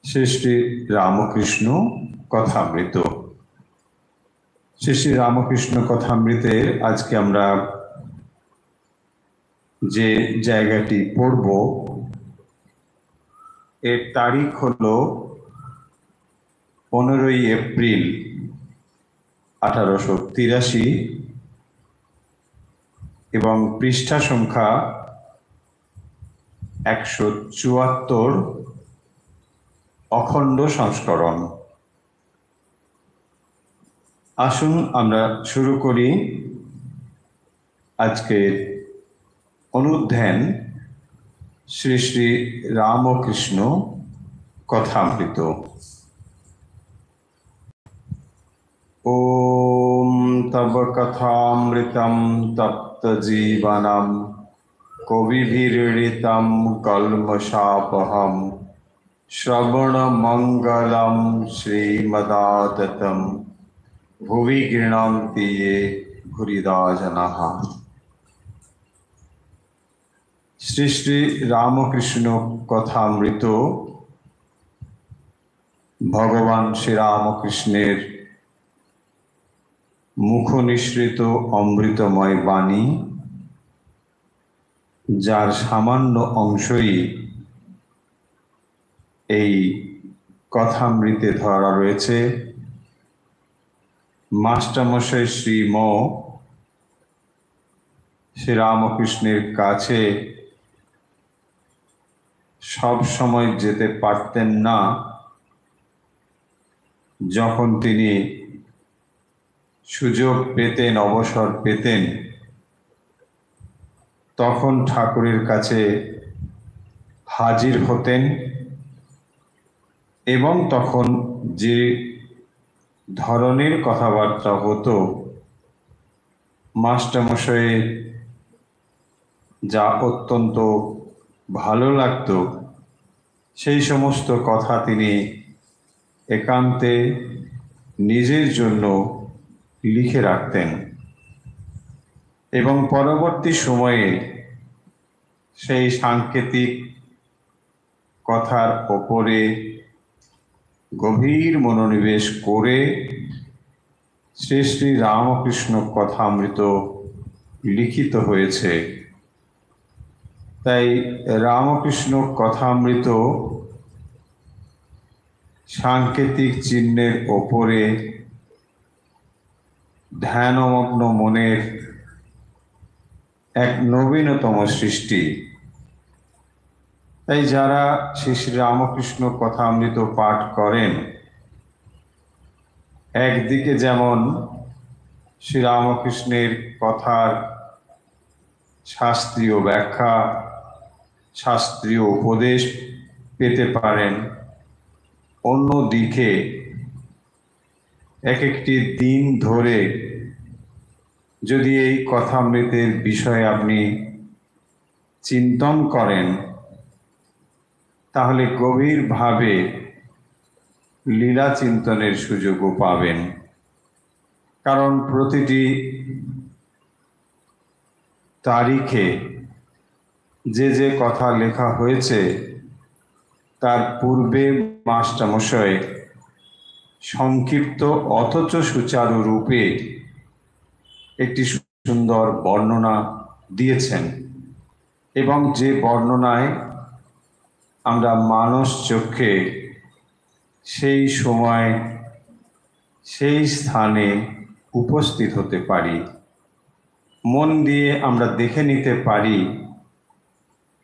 শ্রী শ্রী রামকৃষ্ণ কথামৃত। শ্রী শ্রী রামকৃষ্ণ কথামৃতে আজকে আমরা যে জায়গাটি পড়ব এর তারিখ হলো 15ই এপ্রিল 1883 এবং পৃষ্ঠা সংখ্যা 174, অখণ্ড সংস্করণ। আসুন আমরা শুরু করি আজকের অনুধ্যান শ্রী শ্রী রামকৃষ্ণ কথামৃত। ওম তব কথামৃতম তপ্ত জীবনম কবিভিরৃতম কল্মষাপহম শ্রবণ মঙ্গলম শ্রীমদাততম ভুবি গৃণন্তি ये ভুরিদা জনাঃ। শ্রী শ্রী রামকৃষ্ণ কথামৃত ভগবান শ্রীরামকৃষ্ণের মুখ নিঃসৃত অমৃতময় বাণী, যার সামান্য অংশই এই কথামৃতে ধরা রয়েছে। মাস্টারমশাই শ্রীম শ্রীরামকৃষ্ণের কাছে সব সময় যেতে পারতেন না। যখন তিনি সুযোগ পেতেন, অবসর পেতেন, তখন ঠাকুরের কাছে হাজির হতেন এবং তখন যে ধরনের কথাবার্তা হতো, মাস্টারমশাইয়ের যা অত্যন্ত ভালো লাগতো, সেই সমস্ত কথা তিনি একান্তে নিজের জন্য লিখে রাখতেন এবং পরবর্তী সময়ে সেই সাংকেতিক কথার ওপরে গভীর মনোনিবেশ করে শ্রী শ্রী রামকৃষ্ণ কথামৃত লিখিত হয়েছে। তাই রামকৃষ্ণ কথামৃত সাংকেতিক চিহ্নের ওপরে ধ্যানমগ্ন মনের এক নবীনতম সৃষ্টি। তাই যারা শ্রী শ্রী রামকৃষ্ণ কথামৃত পাঠ করেন, একদিকে যেমন শ্রীরামকৃষ্ণের কথার শাস্ত্রীয় ব্যাখ্যা, শাস্ত্রীয় উপদেশ পেতে পারেন, অন্যদিকে এক একটি দিন ধরে যদি এই কথামৃতের বিষয়ে আপনি চিন্তন করেন, তাহলে গভীরভাবে লীলা চিন্তনের সুযোগও পাবেন। কারণ প্রতিটি তারিখে যে যে কথা লেখা হয়েছে, তার পূর্বে মাস্টারমশাই সংক্ষিপ্ত অথচ সুচারু রূপে একটি সুন্দর বর্ণনা দিয়েছেন এবং যে বর্ণনায় আমরা মানস চক্ষে সেই সময় সেই স্থানে উপস্থিত হতে পারি, মন দিয়ে আমরা দেখে নিতে পারি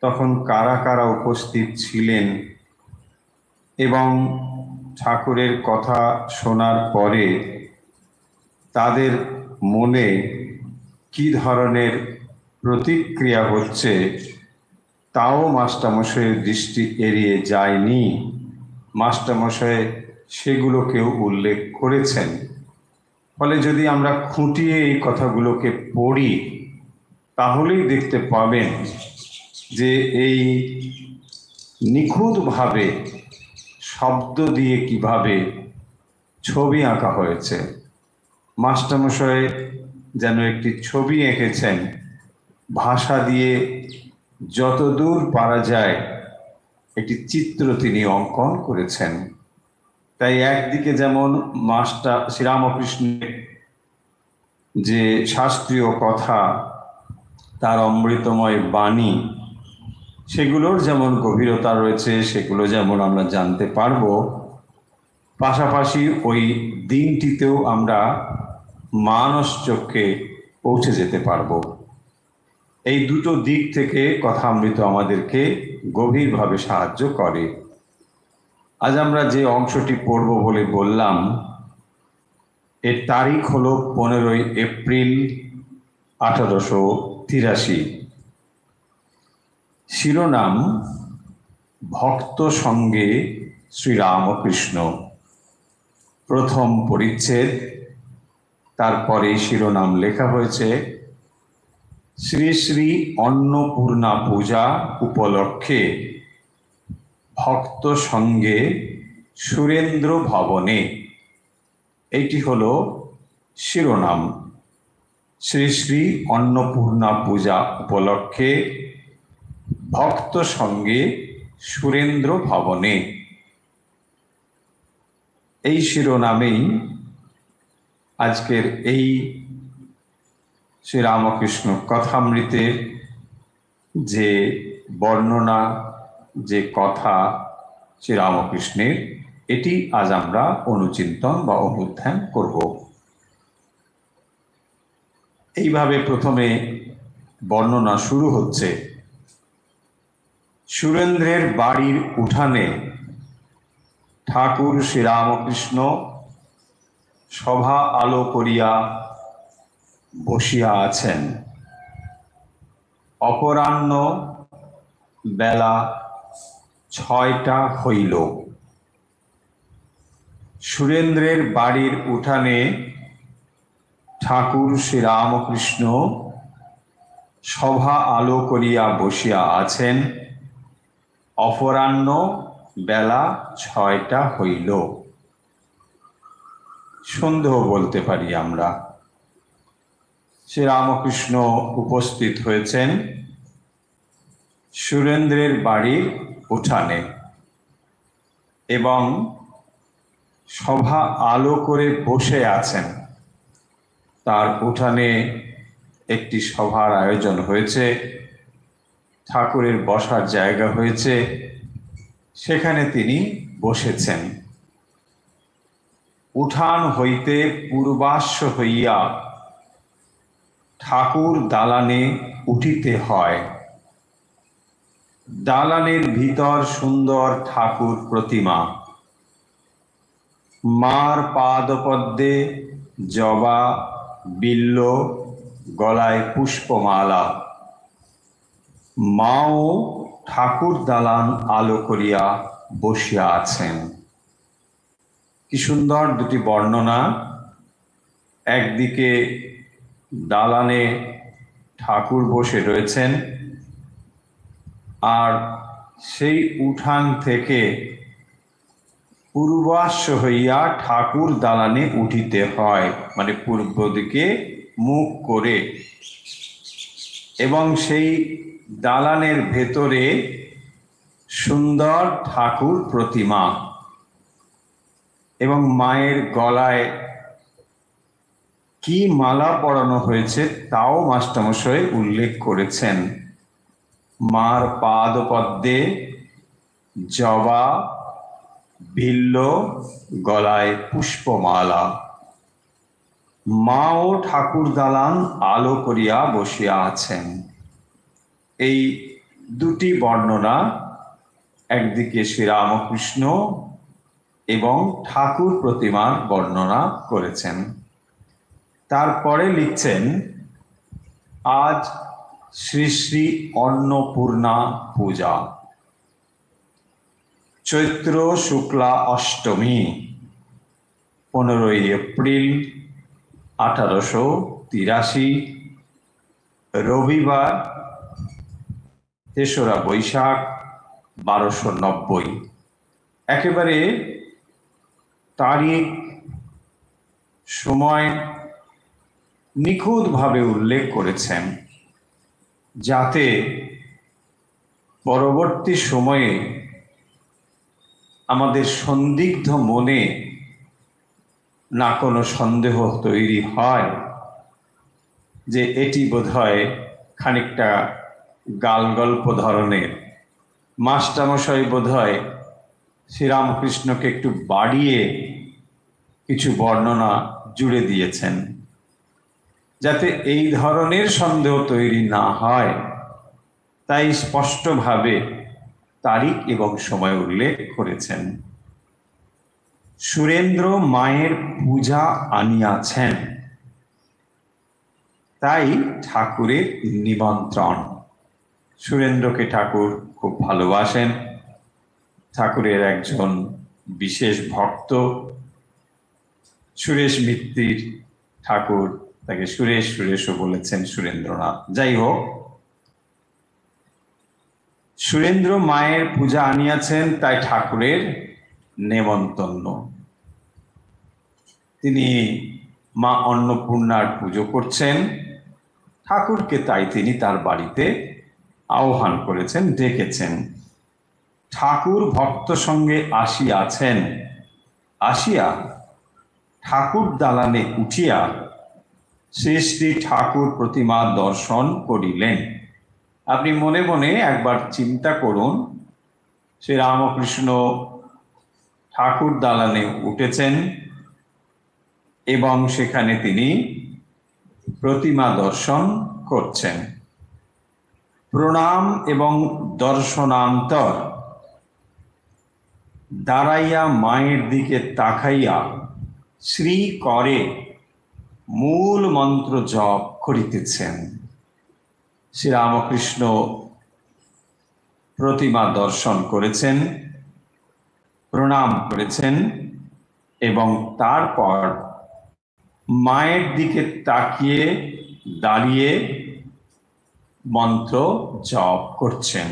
তখন কারা কারা উপস্থিত ছিলেন এবং ঠাকুরের কথা শোনার পরে তাদের মনে কি ধরনের প্রতিক্রিয়া হচ্ছে, তাও মাস্টারমশাইয়ের দৃষ্টি এড়িয়ে যায়নি। মাস্টারমশাই সেগুলোকেও উল্লেখ করেছেন। ফলে যদি আমরা খুঁটিয়ে এই কথাগুলোকে পড়ি, তাহলেই দেখতে পাবেন যে এই নিখুঁতভাবে শব্দ দিয়ে কিভাবে ছবি আঁকা হয়েছে। মাস্টারমশাই যেন একটি ছবি এঁকেছেন, ভাষা দিয়ে যতদূর পারা যায় একটি চিত্র তিনি অঙ্কন করেছেন। তাই একদিকে যেমন মাস্টার শ্রীরামকৃষ্ণের যে শাস্ত্রীয় কথা, তার অমৃতময় বাণী, সেগুলোর যেমন গভীরতা রয়েছে, সেগুলো যেমন আমরা জানতে পারবো, পাশাপাশি ওই দিনটিতেও আমরা মানস চক্ষে পৌঁছে যেতে পারবো। এই দুটো দিক থেকে কথামৃত আমাদেরকে গভীরভাবে সাহায্য করে। আজ আমরা যে অংশটি পড়ব বলে বললাম, এর তারিখ হলো 15 এপ্রিল 1883। শিরোনাম ভক্ত সঙ্গে শ্রীরামকৃষ্ণ। প্রথম পরিচ্ছেদ, তারপরে শিরোনাম লেখা হয়েছে শ্রী শ্রী অন্নপূর্ণা পূজা উপলক্ষে ভক্ত সঙ্গে সুরেন্দ্র ভবনে। এইটি হলো শিরোনাম, শ্রী শ্রী অন্নপূর্ণা পূজা উপলক্ষে ভক্ত সঙ্গে সুরেন্দ্র ভবনে। এই শিরোনামেই আজকের এই শ্রীরামকৃষ্ণ কথামৃতের যে বর্ণনা, যে কথা শ্রীরামকৃষ্ণের, এটি আজ আমরা অনুচিন্তন বা অনুধ্যান করব। এইভাবে প্রথমে বর্ণনা শুরু হচ্ছে। সুরেন্দ্রের বাড়ির উঠানে ঠাকুর শ্রীরামকৃষ্ণ সভা আলো করিয়া বসিয়া আছেন। অপরাহ্ন বেলা 6টা হইল। সুরেন্দ্রের বাড়ির উঠানে ঠাকুর শ্রীরামকৃষ্ণ সভা আলো করিয়া বসিয়া আছেন। অপরাহ্ন বেলা 6টা হইল। সন্দেহ বলতে পারি আমরা। শ্রীরামকৃষ্ণ উপস্থিত হয়েছেন সুরেন্দ্রের বাড়ির উঠানে এবং সভা আলো করে বসে আছেন। তার উঠানে একটি সভার আয়োজন হয়েছে, ঠাকুরের বসার জায়গা হয়েছে, সেখানে তিনি বসেছেন। উঠান হইতে পূর্বাশ্ব হইয়া ঠাকুর দালানে উঠিতে হয়। দালানের ভিতর সুন্দর ঠাকুর প্রতিমা। মার পাদপদ্মে জবা, বিল্ল, গলায় পুষ্পমালা। মাও ঠাকুর দালান আলো করিয়া বসিয়া আছেন। কি সুন্দর দুটি বর্ণনা। একদিকে দালানে ঠাকুর বসে রয়েছেন, আর সেই উঠান থেকে পূর্বাশ্ব হইয়া ঠাকুর দালানে উঠিতে হয়, মানে পূর্ব দিকে মুখ করে। এবং সেই দালানের ভেতরে সুন্দর ঠাকুর প্রতিমা এবং মায়ের গলায় কি মালা পরানো হয়েছে তাও মাস্টারমশাই উল্লেখ করেছেন। মার পাদপদ্মে জবা, বিল্ল, গলায় পুষ্পমালা। মাও ঠাকুর দালান আলো করিয়া বসিয়া আছেন। এই দুটি বর্ণনা, একদিকে শ্রীরামকৃষ্ণ এবং ঠাকুর প্রতিমার বর্ণনা করেছেন। তারপরে লিখছেন, আজ শ্রী শ্রী অন্নপূর্ণা পূজা, চৈত্র শুক্লা অষ্টমী, 15 এপ্রিল 1883, রবিবার 3রা বৈশাখ 1290। একেবারে তারিখ সময় নিখুঁতভাবে উল্লেখ করেছেন, যাতে পরবর্তী সময়ে আমাদের সন্দিগ্ধ মনে না কোনো সন্দেহ তৈরি হয় যে এটি বোধহয় খানিকটা গালগল্প ধরনের, মাস্টারমশাই বোধহয় শ্রীরামকৃষ্ণকে একটু বাড়িয়ে কিছু বর্ণনা জুড়ে দিয়েছেন। যাতে এই ধরনের সন্দেহ তৈরি না হয় তাই স্পষ্টভাবে তারিখ এবং সময় উল্লেখ করেছেন। সুরেন্দ্র মায়ের পূজা আনিয়াছেন, তাই ঠাকুরের নিমন্ত্রণ। সুরেন্দ্রকে ঠাকুর খুব ভালোবাসেন, ঠাকুরের একজন বিশেষ ভক্ত। সুরেশ মিত্তির ঠাকুর তাকে সুরেশ সুরেশও বলেছেন, সুরেন্দ্রনাথ। যাই হোক, সুরেন্দ্র মায়ের পূজা আনিয়াছেন, তাই ঠাকুরের নেমন্তন্ন। তিনি মা অন্নপূর্ণার পুজো করছেন, ঠাকুরকে তাই তিনি তার বাড়িতে আহ্বান করেছেন, ডেকেছেন। ঠাকুর ভক্ত সঙ্গে আসিয়াছেন, আসিয়া ঠাকুর দালানে উঠিয়া শ্রী শ্রী ঠাকুর প্রতিমা দর্শন করিলেন। আপনি মনে মনে একবার চিন্তা করুন, শ্রী রামকৃষ্ণ ঠাকুর দালানে উঠেছেন এবং সেখানে তিনি প্রতিমা দর্শন করছেন। প্রণাম এবং দর্শনান্তর দাঁড়াইয়া মায়ের দিকে তাকাইয়া শ্রী করে মূল মন্ত্র জপ করিতেছেন। শ্রীরামকৃষ্ণ প্রতিমা দর্শন করেছেন, প্রণাম করেছেন এবং তারপর মায়ের দিকে তাকিয়ে দাঁড়িয়ে মন্ত্র জপ করছেন।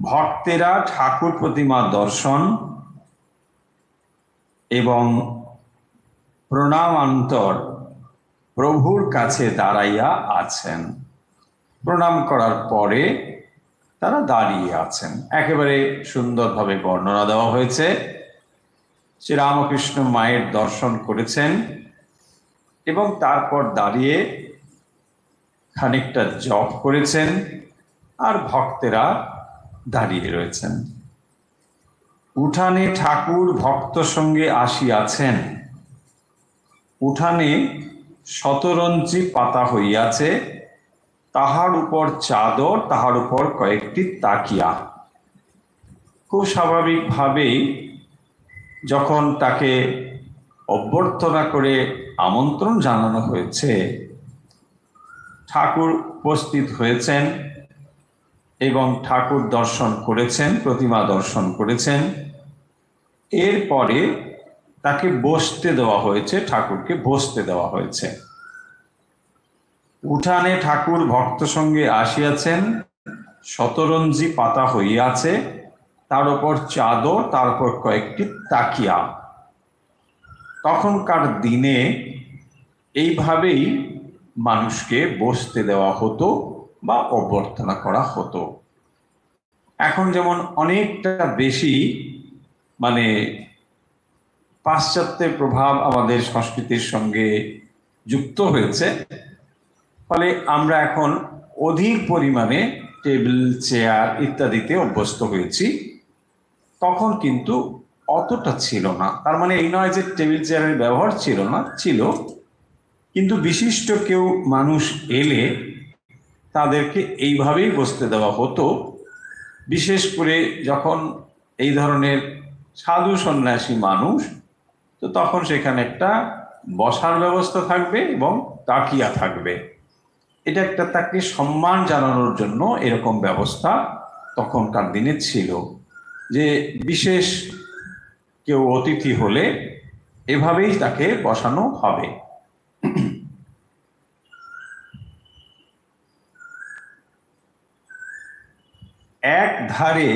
ভক্তেরা ঠাকুর প্রতিমা দর্শন এবং প্রণামান্তর প্রভুর কাছে দাঁড়াইয়া আছেন। প্রণাম করার পরে তারা দাঁড়িয়ে আছেন। একেবারে সুন্দরভাবে বর্ণনা দেওয়া হয়েছে। শ্রীরামকৃষ্ণ মায়ের দর্শন করেছেন এবং তারপর দাঁড়িয়ে খানিকটা জপ করেছেন, আর ভক্তেরা দাঁড়িয়ে রয়েছেন। উঠানে ঠাকুর ভক্ত সঙ্গে আসিয়াছেন। উঠানে শতরঞ্চি পাতা হইয়াছে, তাহার উপর চাদর, তাহার উপর কয়েকটি তাকিয়া। খুব স্বাভাবিকভাবেই যখন তাকে অভ্যর্থনা করে আমন্ত্রণ জানানো হয়েছে, ঠাকুর উপস্থিত হয়েছেন এবং ঠাকুর দর্শন করেছেন, প্রতিমা দর্শন করেছেন। এরপরে তাকে বসতে দেওয়া হয়েছে, ঠাকুরকে বসতে দেওয়া হয়েছে। উঠানে ঠাকুর ভক্ত সঙ্গে আসিয়াছেন, শতরঞ্জি পাতা হইয়াছে, তার উপর চাদর, তার উপর কয়েকটি তাকিয়া। তখনকার দিনে এইভাবেই মানুষকে বসতে দেওয়া হতো বা অভ্যর্থনা করা হতো। এখন যেমন অনেকটা বেশি পাশ্চাত্যের প্রভাব আমাদের সংস্কৃতির সঙ্গে যুক্ত হয়েছে, ফলে আমরা এখন অধিক পরিমাণে টেবিল, চেয়ার ইত্যাদিতে অভ্যস্ত হয়েছি। তখন কিন্তু অতটা ছিল না। তার মানে এই নয় যে টেবিল চেয়ারের ব্যবহার ছিল না, ছিল, কিন্তু বিশিষ্ট কেউ মানুষ এলে তাদেরকে এইভাবেই বসতে দেওয়া হতো। বিশেষ করে যখন এই ধরনের সাধু সন্ন্যাসী মানুষ, তো তখন সেখানে একটা বসার ব্যবস্থা থাকবে এবং তাকিয়া থাকবে। এটা একটা তাকে সম্মান জানানোর জন্য এরকম ব্যবস্থা তখনকার দিনে ছিল, যে বিশেষ কেউ অতিথি হলে এভাবেই তাকে বসানো হবে। এক ধারে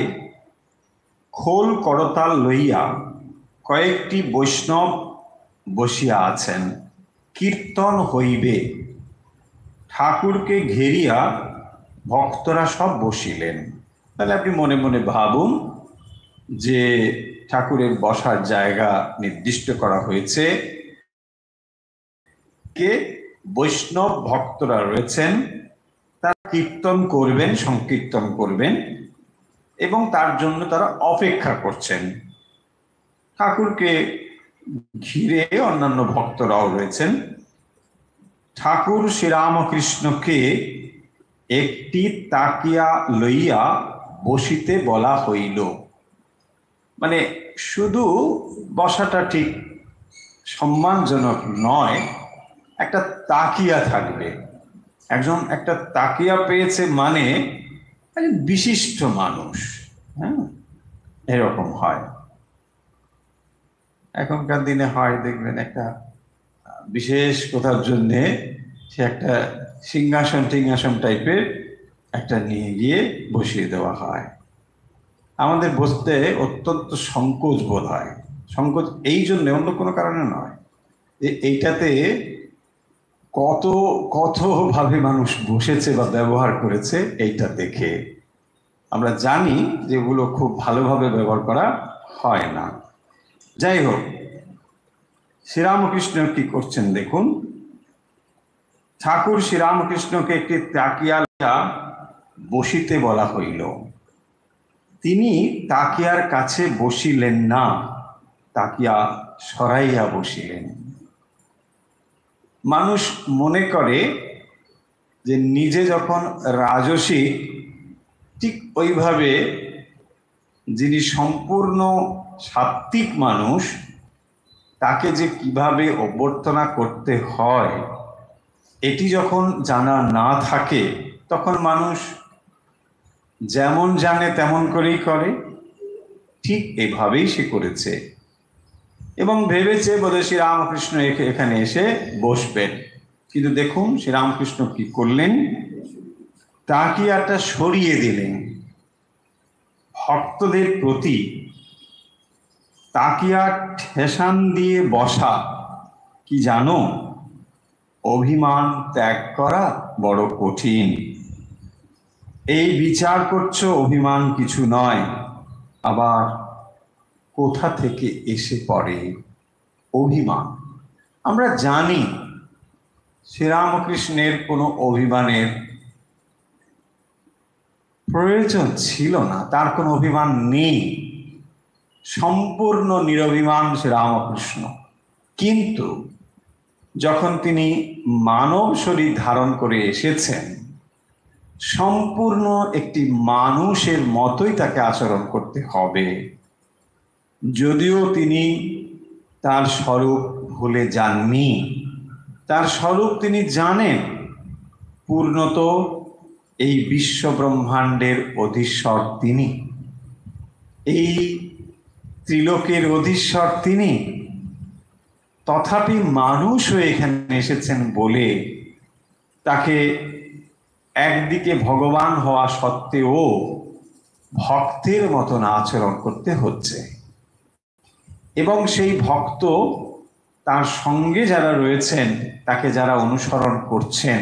খোল করতাল লইয়া কয়েকটি বৈষ্ণব বসিয়া আছেন, কীর্তন হইবে। ঠাকুরকে ঘেরিয়া ভক্তরা সব বসিলেন। তাহলে আপনি মনে মনে ভাবুন যে ঠাকুরের বসার জায়গা নির্দিষ্ট করা হয়েছে, কে বৈষ্ণব ভক্তরা রয়েছেন, তারা কীর্তন করবেন, সংকীর্তন করবেন এবং তার জন্য তারা অপেক্ষা করছেন। ঠাকুরকে ঘিরে অন্যান্য ভক্তরাও রয়েছেন। ঠাকুর শ্রীরামকৃষ্ণকে একটি তাকিয়া লইয়া বসিতে বলা হইল। মানে শুধু বসাটা ঠিক সম্মানজনক নয়, একটা তাকিয়া থাকবে। একজন একটা তাকিয়া পেয়েছে মানে বিশিষ্ট মানুষ, হ্যাঁ, এরকম হয়। এখনকার দিনে হয় দেখবেন একটা বিশেষ কোথার জন্যে সে একটা সিংহাসন টিংহাসন টাইপের একটা নিয়ে গিয়ে বসিয়ে দেওয়া হয়। আমাদের বসতে অত্যন্ত সংকোচ বোধ হয়। সংকোচ এই জন্য, অন্য কোনো কারণে নয়, যে এইটাতে কত কত ভাবে মানুষ বসেছে বা ব্যবহার করেছে এইটা দেখে আমরা জানি যে এগুলো খুব ভালোভাবে ব্যবহার করা হয় না। যাই হোক, শ্রীরামকৃষ্ণ কি করছেন দেখুন। ঠাকুর শ্রীরামকৃষ্ণকে একটি তাকিয়া বসিতে বলা হইল। তিনি তাকিয়ার কাছে বসিলেন না, তাকিয়া সরাইয়া বসিলেন। মানুষ মনে করে যে নিজে যখন রাজসী, ঠিক ওইভাবে যিনি সম্পূর্ণ সাত্ত্বিক মানুষ, তাকে যে কিভাবে অভ্যর্থনা করতে হয় এটি যখন জানা না থাকে, তখন মানুষ যেমন জানে তেমন করেই করে। ঠিক এভাবেই সে করেছে এবং ভেবেছে বোধহয় শ্রীরামকৃষ্ণ এখানে এসে বসবেন। কিন্তু দেখুন শ্রীরামকৃষ্ণ কি করলেন, তাকিয়াটা সরিয়ে দিলেন। ভক্তদের প্রতি তাকিয়া ঠেসান দিয়ে বসা কি জানো, অভিমান ত্যাগ করা বড় কঠিন। এই বিচার করছো অভিমান কিছু নয়, আবার কোথা থেকে এসে পড়ে অভিমান। আমরা জানি শ্রীরামকৃষ্ণের কোনো অভিমানের প্রয়োজন ছিল না, তার কোনো অভিমান নেই, সম্পূর্ণ নিরভিমান শ্রীরামকৃষ্ণ। কিন্তু যখন তিনি মানব শরীর ধারণ করে এসেছেন, সম্পূর্ণ একটি মানুষের মতোই তাকে আচরণ করতে হবে। যদিও তিনি তার স্বরূপ ভুলে যাননি, তার স্বরূপ তিনি জানেন। পূর্ণত এই বিশ্ব ব্রহ্মাণ্ডের অধীশ্বর তিনি, এই ত্রিলোকের অধীশ্বর তিনি। তথাপি মানুষ হয়ে এখানে এসেছেন বলে তাকে একদিকে ভগবান হওয়া সত্ত্বেও ভক্তের মতন আচরণ করতে হচ্ছে। এবং সেই ভক্ত, তার সঙ্গে যারা রয়েছেন, তাকে যারা অনুসরণ করছেন,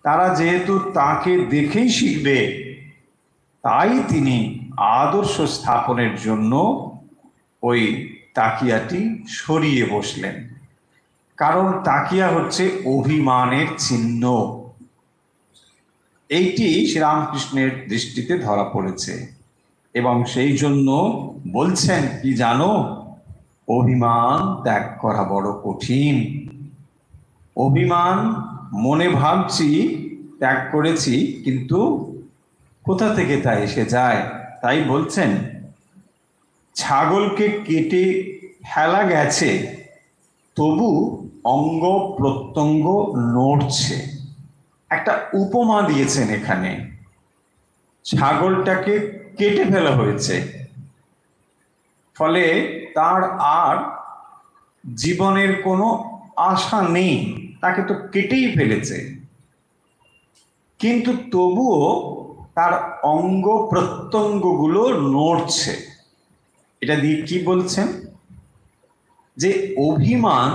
তারা যেহেতু তাকে দেখেই শিখবে, তাই তিনি আদর্শ স্থাপনের জন্য ওই তাকিয়াটি সরিয়ে বসলেন। কারণ তাকিয়া হচ্ছে অভিমানের চিহ্ন। এইটি শ্রীরামকৃষ্ণের দৃষ্টিতে ধরা পড়েছে এবং সেই জন্য বলছেন কি জানো, অভিমান ত্যাগ করা বড় কঠিন। অভিমান মনে ভাবছি ত্যাগ করেছি, কিন্তু কোথা থেকে তা এসে যায়। তাই বলছেন, ছাগলকে কেটে ফেলা গেছে, তবু অঙ্গ প্রত্যঙ্গ নড়ছে। একটা উপমা দিয়েছেন এখানে। ছাগলটাকে কেটে ফেলা হয়েছে, ফলে তার আর জীবনের কোনো আশা নেই, তাকে তো কেটেই ফেলেছে, কিন্তু তবুও তার অঙ্গ প্রত্যঙ্গগুলো নড়ছে। এটা দিয়ে কি বলছেন, যে অভিমান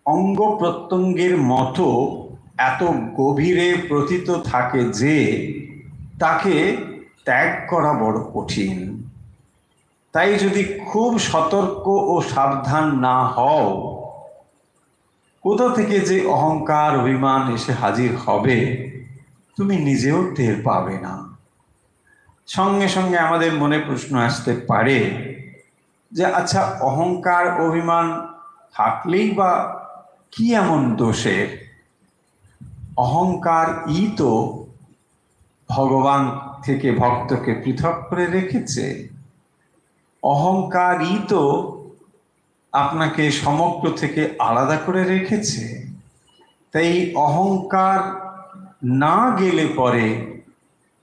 অঙ্গ প্রত্যঙ্গের মতো এত গভীরে প্রথিত থাকে যে তাকে ত্যাগ করা বড় কঠিন। তাই যদি খুব সতর্ক ও সাবধান না হও, কোথা থেকে যে অহংকার অভিমান এসে হাজির হবে তুমি নিজেও টের পাবে না। সঙ্গে সঙ্গে আমাদের মনে প্রশ্ন আসতে পারে যে আচ্ছা, অহংকার অভিমান থাকলেই বা কি এমন দোষের? অহংকারই তো ভগবান থেকে ভক্তকে পৃথক করে রেখেছে। অহংকারই তো আপনাকে সমগ্র থেকে আলাদা করে রেখেছে। তাই অহংকার না গেলে পরে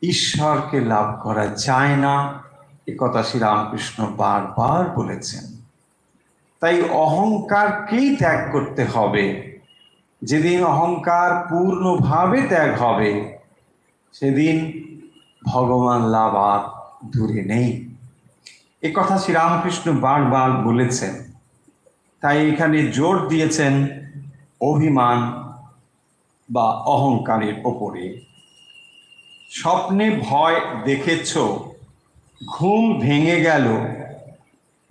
ঈশ্বরকে লাভ করা যায় না, এ কথা শ্রীরামকৃষ্ণ বারবার বলেছেন। তাই অহংকারকেই ত্যাগ করতে হবে। যেদিন অহংকার পূর্ণভাবে ত্যাগ হবে সেদিন ভগবান লাভ আর দূরে নেই, এ কথা শ্রীরামকৃষ্ণ বারবার বলেছেন। তাই এখানে জোর দিয়েছেন অভিমান বা অহংকারের ওপরে। স্বপ্নে ভয় দেখেছ, ঘুম ভেঙে গেল,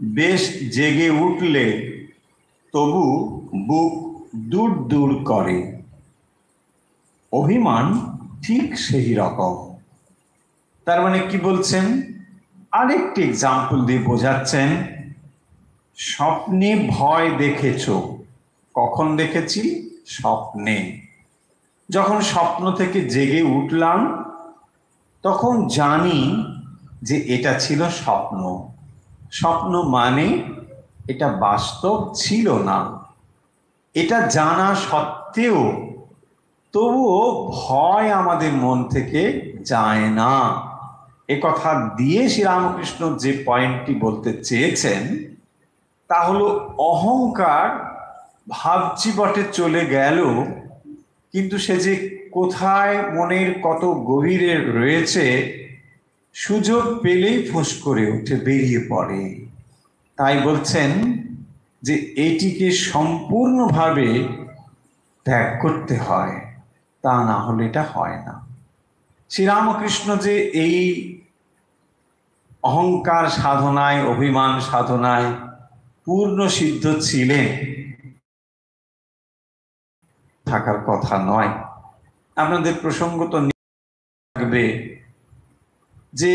বেশ জেগে উঠলে তবু বুক দূর দূর করে। অভিমান ঠিক সেই রকম। তার মানে কি বলছেন? আরেকটি এক্সাম্পল দিয়ে বোঝাচ্ছেন। স্বপ্নে ভয় দেখেছ, কখন দেখেছি? স্বপ্নে। যখন স্বপ্ন থেকে জেগে উঠলাম তখন জানি যে এটা ছিল স্বপ্ন। স্বপ্ন মানে এটা বাস্তব ছিল না। এটা জানা সত্ত্বেও তবুও ভয় আমাদের মন থেকে যায় না। এ কথা দিয়ে শ্রীরামকৃষ্ণ যে পয়েন্টটি বলতে চেয়েছেন তা হলো অহংকার ভাবছি বটে চলে গেল, কিন্তু সে যে কোথায় মনের কত গভীরে রয়েছে সুযোগ পেলেই ফুঁস করে উঠে বেরিয়ে পড়ে। তাই বলছেন যে এটিকে সম্পূর্ণভাবে ত্যাগ করতে হয়, তা না হলে এটা হয় না। শ্রীরামকৃষ্ণ যে এই অহংকার সাধনায় অভিমান সাধনায় পূর্ণ সিদ্ধ ছিলেন থাকার কথা নয়। আপনাদের প্রসঙ্গ তো থাকবে যে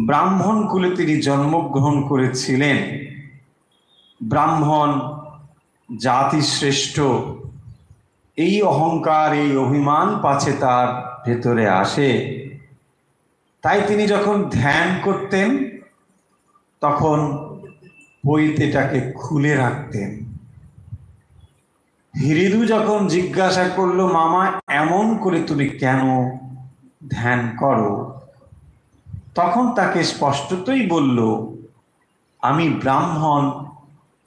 ব্রাহ্মণ কুলে তিনি জন্মগ্রহণ করেছিলেন। ব্রাহ্মণ জাতি শ্রেষ্ঠ, এই অহংকার এই অভিমান পাছে তার ভেতরে আসে। তাই তিনি যখন ধ্যান করতেন তখন পৈতেটাকে খুলে রাখতেন। হৃদু যখন জিজ্ঞাসা করলো, মামা এমন করে তুমি কেন ধ্যান করো? তখন তাকে স্পষ্টতই বলল, আমি ব্রাহ্মণ,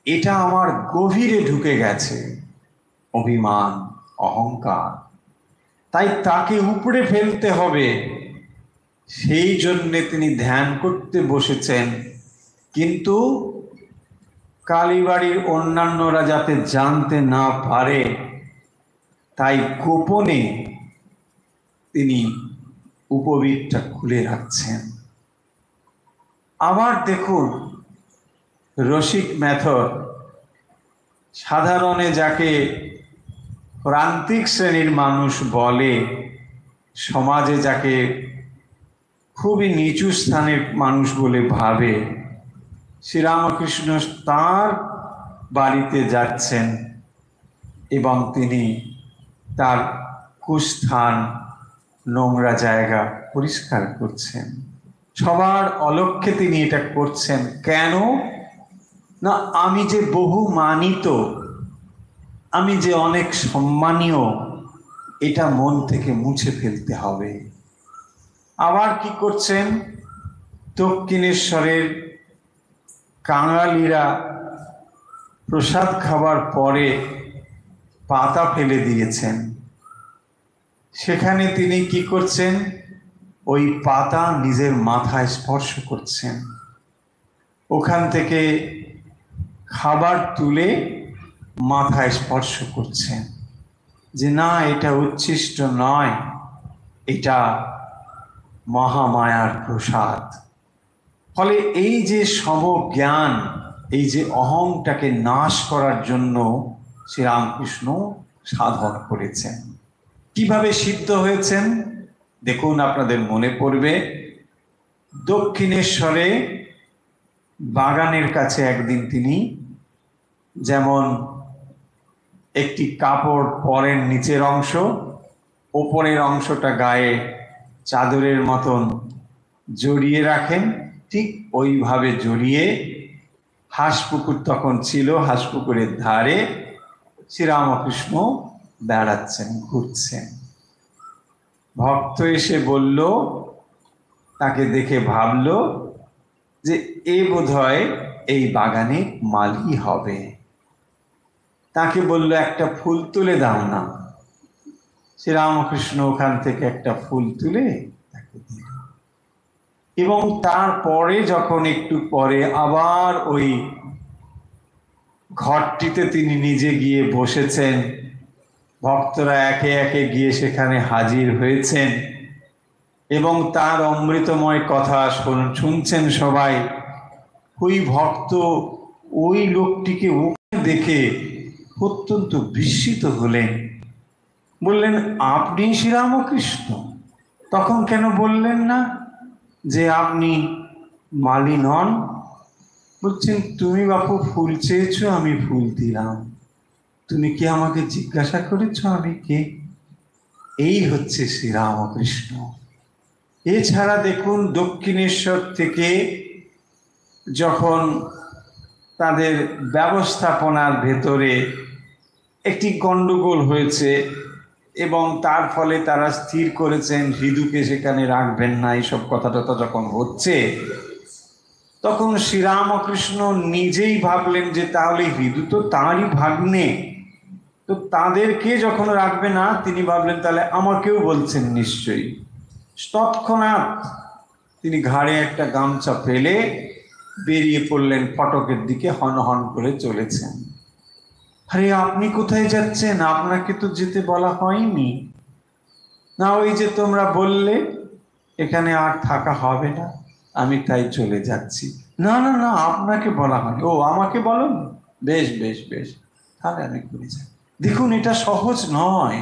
এটা আমার গভীরে ঢুকে গেছে, অভিমান অহংকার, তাই তাকে উপড়ে ফেলতে হবে। সেই জন্যে তিনি ধ্যান করতে বসেছেন। কিন্তু কালীবাড়ির অন্যান্যরা যাতে জানতে না পারে তাই গোপনে তিনি উপবীতটা খুলে রাখছেন। আবার দেখুন রসিক মেথড, সাধারণে যাকে প্রান্তিক শ্রেণীর মানুষ বলে, সমাজে যাকে খুবই নিচু স্থানের মানুষ বলে ভাবে, শ্রীরামকৃষ্ণ তার বাড়িতে যাচ্ছেন এবং তিনি তার কুস্থান নোংরা জায়গা পরিষ্কার করছেন। সবার অলক্ষ্যে তিনি এটা করছেন। কেন না, আমি যে বহু মানিত, আমি যে অনেক সম্মানীয়, এটা মন থেকে মুছে ফেলতে হবে। আবার কি করছেন? দক্ষিণেশ্বরের কাঙালিরা প্রসাদ খাবার পরে পাতা ফেলে দিয়েছেন, সেখানে তিনি কি করছেন? ওই পাতা নিজের মাথায় স্পর্শ করছেন, ওখান থেকে খাবার তুলে মাথায় স্পর্শ করছেন যে না, এটা উচ্ছিষ্ট নয়, এটা মহামায়ার প্রসাদ। ফলে এই যে সমজ্ঞান, এই যে অহংটাকে নাশ করার জন্য শ্রীরামকৃষ্ণ সাধন করেছেন। কিভাবে সিদ্ধ হয়েছেন দেখুন, আপনাদের মনে পড়বে দক্ষিণেশ্বরে বাগানের কাছে একদিন তিনি যেমন একটি কাপড় পরেন নিচের অংশ, ওপরের অংশটা গায়ে চাদরের মতন জড়িয়ে রাখেন, ঠিক ওইভাবে জড়িয়ে হাঁসপুকুর তখন ছিল, হাঁসপুকুরের ধারে শ্রীরামকৃষ্ণ বেড়াচ্ছেন, ঘুরছেন। ভক্ত এসে বলল, তাকে দেখে ভাবল যে এ বোধহয় এই বাগানে মালি হবে। তাকে বলল, একটা ফুল তুলে দাও না। শ্রীরামকৃষ্ণ ওখান থেকে একটা ফুল তুলে তাকে দিল, এবং তারপরে যখন একটু পরে আবার ওই ঘরটিতে তিনি নিজে গিয়ে বসেছেন, ভক্তরা একে একে গিয়ে সেখানে হাজির হয়েছেন এবং তার অমৃতময় কথা শুনছেন সবাই। ওই ভক্ত ওই লোকটিকে দেখে অত্যন্ত বিস্মিত হলেন, বললেন, আপনি শ্রীরামকৃষ্ণ? তখন কেন বললেন না যে আপনি মালি নন? বলছেন, তুমি বাপু ফুল চেয়েছো, আমি ফুল দিলাম, তুমি কি আমাকে জিজ্ঞাসা করেছো আমি কে? এই হচ্ছে শ্রীরামকৃষ্ণ। এছাড়া দেখুন, দক্ষিণেশ্বর থেকে যখন তাদের ব্যবস্থাপনার ভেতরে একটি গন্ডগোল হয়েছে এবং তার ফলে তারা স্থির করেছেন হৃদুকে সেখানে রাখবেন না, এইসব কথাটা যখন হচ্ছে, তখন শ্রীরামকৃষ্ণ নিজেই ভাবলেন যে তাহলে হৃদু তো তাঁরই ভাগ্নে, তো তাদেরকে যখন রাখবে না, তিনি ভাবলেন তাহলে আমাকেও বলছেন নিশ্চয়ই। তৎক্ষণাৎ তিনি ঘাড়ে একটা গামছা ফেলে বেরিয়ে পড়লেন, ফটকের দিকে হন হন করে চলেছেন। আরে আপনি কোথায় যাচ্ছেন? আপনাকে তো যেতে বলা হয়নি। না, ওই যে তোমরা বললে এখানে আর থাকা হবে না, আমি তাই চলে যাচ্ছি। না না না, আপনাকে বলা হয়নি। ও, আমাকে বলো? বেশ বেশ বেশ, তাহলে আমি করে যাই। দেখুন, এটা সহজ নয়,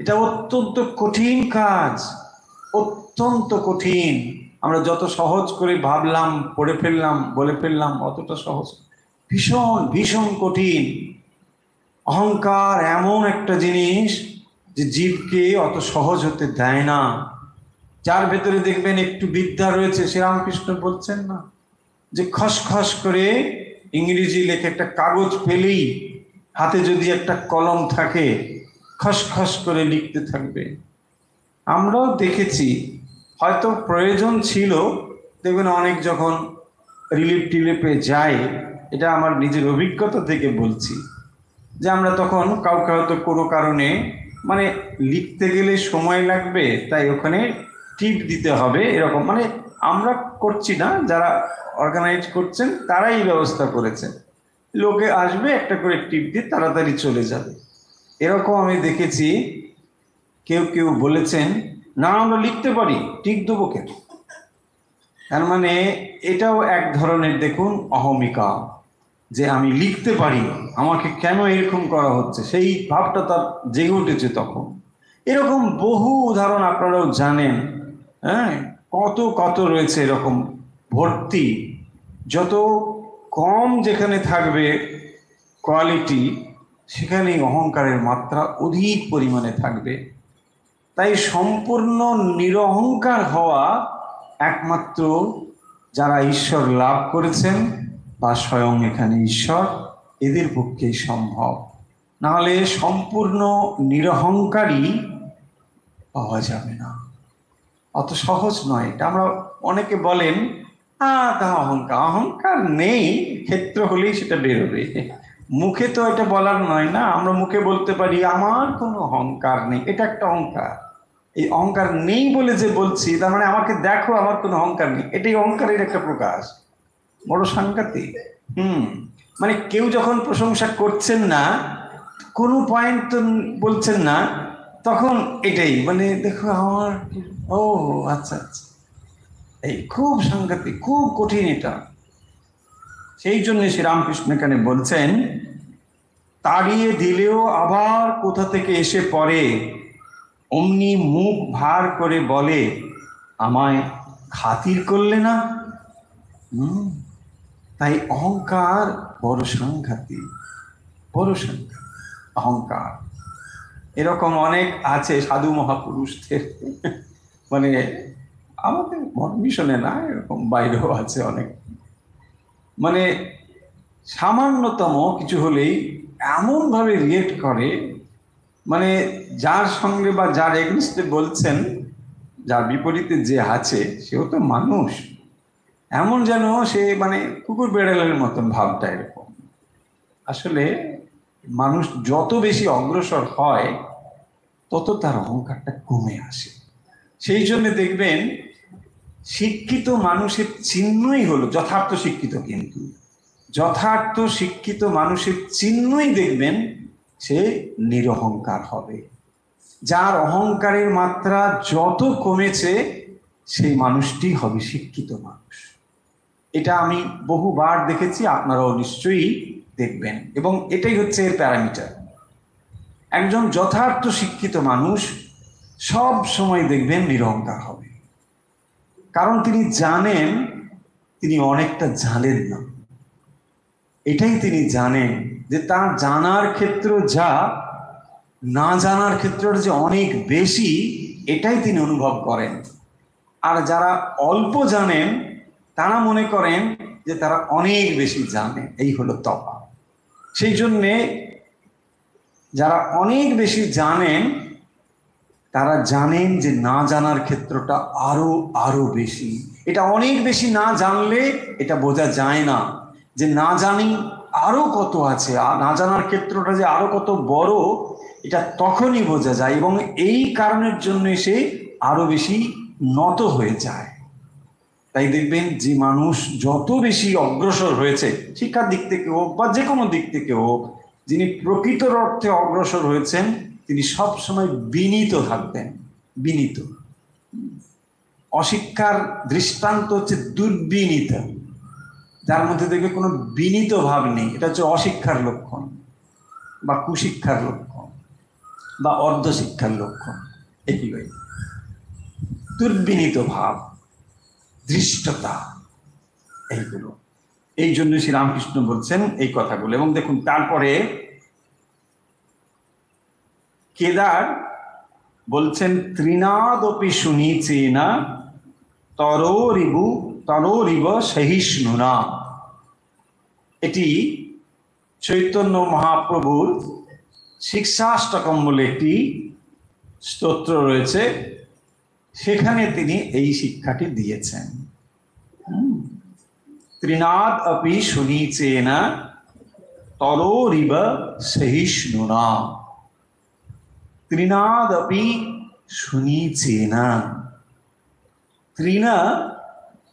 এটা অত্যন্ত কঠিন কাজ, অত্যন্ত কঠিন। আমরা যত সহজ করে ভাবলাম, পড়ে ফেললাম, বলে ফেললাম, অতটা সহজ, ভীষণ ভীষণ কঠিন। অহংকার এমন একটা জিনিস যে জীবকে অত সহজ হতে দেয় না। যার ভেতরে দেখবেন একটু বিদ্যা রয়েছে, শ্রীরামকৃষ্ণ বলছেন না যে খসখস করে ইংরেজি লেখে একটা কাগজ পেলেই হাতে যদি একটা কলম থাকে, খসখস করে লিখতে থাকবে। আমরাও দেখেছি, হয়তো প্রয়োজন ছিল, দেখবেন অনেক যখন রিলিফ টিলিফে যায়, এটা আমার নিজের অভিজ্ঞতা থেকে বলছি, যে আমরা তখন কাউকে হয়তো কোনো কারণে মানে লিখতে গেলে সময় লাগবে, তাই ওখানে টিপ দিতে হবে, এরকম মানে আমরা করছি না, যারা অর্গানাইজ করছেন তারাই ব্যবস্থা করেছেন, লোকে আসবে একটা করে টিপ দিয়ে তাড়াতাড়ি চলে যাবে। এরকম আমি দেখেছি। কেউ কেউ বলেছেন, না আমরা লিখতে পারি, টিপ দেবো কেন? তার মানে এটাও এক ধরনের দেখুন অহমিকা, যে আমি লিখতে পারি, আমাকে কেন এরকম করা হচ্ছে, সেই ভাবটা তার জেগে উঠেছে তখন। এরকম বহু উদাহরণ আপনারাও জানেন। হ্যাঁ, কত কত রয়েছে এরকম ভর্তি। যত কম যেখানে থাকবে কোয়ালিটি, সেখানেই অহংকারের মাত্রা অধিক পরিমাণে থাকবে। তাই সম্পূর্ণ নিরহংকার হওয়া একমাত্র যারা ঈশ্বর লাভ করেছেন বা স্বয়ং এখানে ঈশ্বর, এদের পক্ষেই সম্ভব। নাহলে সম্পূর্ণ নিরহংকারী পাওয়া যাবে না, অত সহজ নয় এটা। আমরা অনেকে বলেন, তা অহংকার, অহংকার নেই, ক্ষেত্র হলেই সেটা বেরোবে। মুখে তো এটা বলার নয় না, আমরা মুখে বলতে পারি আমার কোনো অহংকার নেই, এটা একটা অহংকার। এই অহংকার নেই বলে যে বলছি, তার মানে আমাকে দেখো আমার কোনো অহংকার নেই, এটাই অহংকারের একটা প্রকাশ। বড় সাংঘাতিক। মানে কেউ যখন প্রশংসা করছেন না, কোনো পয়েন্ট তো বলছেন না, তখন এটাই মানে দেখো আমার, ও আচ্ছা আচ্ছা, এই খুব সাংঘাতিক, খুব কঠিন এটা। সেই জন্য শ্রীরামকৃষ্ণ এখানে বলছেন, তাড়িয়ে দিলেও আবার কোথা থেকে এসে পড়ে, অমনি মুখ ভার করে বলে, আমায় খাতির করলে না। তাই অহংকার বড় সাংঘাতিক, বড় সাংঘাতিক অহংকার। এরকম অনেক আছে সাধু মহাপুরুষদের, মানে আমাদের মিশনে না, এরকম বাইরেও আছে অনেক, মানে সামান্যতম কিছু হলেই এমন ভাবে রিয়েক্ট করে, মানে যার সঙ্গে বা যার এগেনস্টে বলছেন, যার বিপরীতে যে আছে সেও তো মানুষ, এমন যেন সে মানে কুকুর বেড়ালের মতন ভাবটা এরকম। আসলে মানুষ যত বেশি অগ্রসর হয় তত তার অহংকারটা কমে আসে। সেই জন্য দেখবেন শিক্ষিত মানুষের চিহ্নই হলো যথার্থ শিক্ষিত, কিন্তু যথার্থ শিক্ষিত মানুষের চিহ্নই দেখবেন সে নিরহংকার হবে। যার অহংকারের মাত্রা যত কমেছে সেই মানুষটি হবে শিক্ষিত মানুষ। এটা আমি বহুবার দেখেছি, আপনারাও নিশ্চয়ই দেখবেন, এবং এটাই হচ্ছে এর প্যারামিটার। একজন যথার্থ শিক্ষিত মানুষ সব সময় দেখবেন নিরহংকার হবে, কারণ তিনি জানেন তিনি অনেকটা জানেন না। এটাই তিনি জানেন যে তার জানার ক্ষেত্র যা, না জানার ক্ষেত্রের যে অনেক বেশি, এটাই তিনি অনুভব করেন। আর যারা অল্প জানেন তারা মনে করেন যে তারা অনেক বেশি জানে, এই হলো তফাৎ। সেই জন্যে যারা অনেক বেশি জানেন তারা জানেন যে না জানার ক্ষেত্রটা আরো আরো বেশি। এটা অনেক বেশি না জানলে এটা বোঝা যায় না যে না জানি আরো কত আছে, আর না জানার ক্ষেত্রটা যে আরো কত বড়, এটা তখনই বোঝা যায়, এবং এই কারণের জন্য সে আরো বেশি নত হয়ে যায়। তাই দেখবেন যে মানুষ যত বেশি অগ্রসর হয়েছে, শিক্ষার দিক থেকে হোক বা যে কোনো দিক থেকে হোক, যিনি প্রকৃত অর্থে অগ্রসর হয়েছেন তিনি সব সময় বিনীত থাকবেন। বিনীত। অশিক্ষার দৃষ্টান্ত হচ্ছে দুর্বিনীত, যার মধ্যে দেখবে কোনো বিনীত ভাব নেই, এটা হচ্ছে অশিক্ষার লক্ষণ বা কুশিক্ষার লক্ষণ বা অর্ধশিক্ষার লক্ষণ। একই হয় দুর্বিনীত ভাব, দৃষ্টতা, এইগুলো। এই জন্য শ্রীরামকৃষ্ণ বলছেন এই কথাগুলো। এবং দেখুন তারপরে কেদার বলছেন, তৃণাদপি শুনিচেনা তরোরিব সহিষ্ণুনা। এটি চৈতন্য মহাপ্রভুর শিক্ষাষ্টকম বলে একটি স্তোত্র রয়েছে, সেখানে তিনি এই শিক্ষাটি দিয়েছেন। তৃণাদ আপি শুনিচেনা তরোরিব সহিষ্ণুনা। তৃণাদপি শুনিচেনা। তৃণ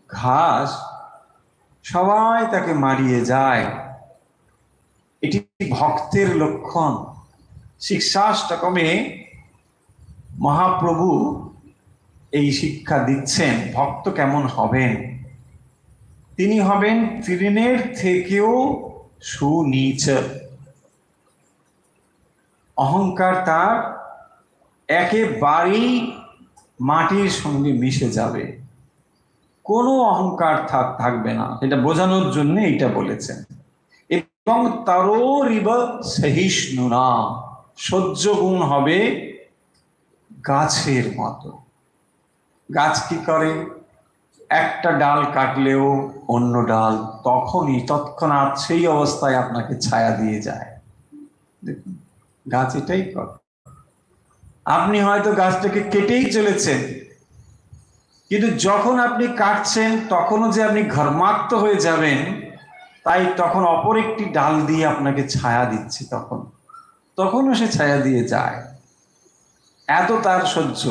ঘাস, সবাই তাকে মারিয়ে যায়, এটি ভক্তের লক্ষণ। শিক্ষাষ্টকমে মহাপ্রভু এই শিক্ষা দিচ্ছেন ভক্ত কেমন হবেন। তিনি হবেন তৃণের থেকেও সুনীচ। অহংকার তার একেবারেই মাটির সঙ্গে মিশে যাবে, কোনো অহংকার থাকবে না। এটা বোঝানোর জন্য এটা বলেছেন। এবং তরোরিব সহিষ্ণুনা, সহ্য গুণ হবে গাছের মতো। গাছ কি করে? একটা ডাল কাটলেও অন্য ডাল তৎক্ষণাৎ সেই অবস্থায় আপনাকে ছায়া দিয়ে যায়। দেখুন গাছ এটাই করে। আপনি হয়তো গাছটাকে কেটেই চলেছেন, কিন্তু যখন আপনি কাটছেন তখনও যে আপনি ঘর্মাক্ত হয়ে যাবেন, তাই তখন অপর একটি ডাল দিয়ে আপনাকে ছায়া দিচ্ছে, তখনও সে ছায়া দিয়ে যায়। এত তার সহ্য।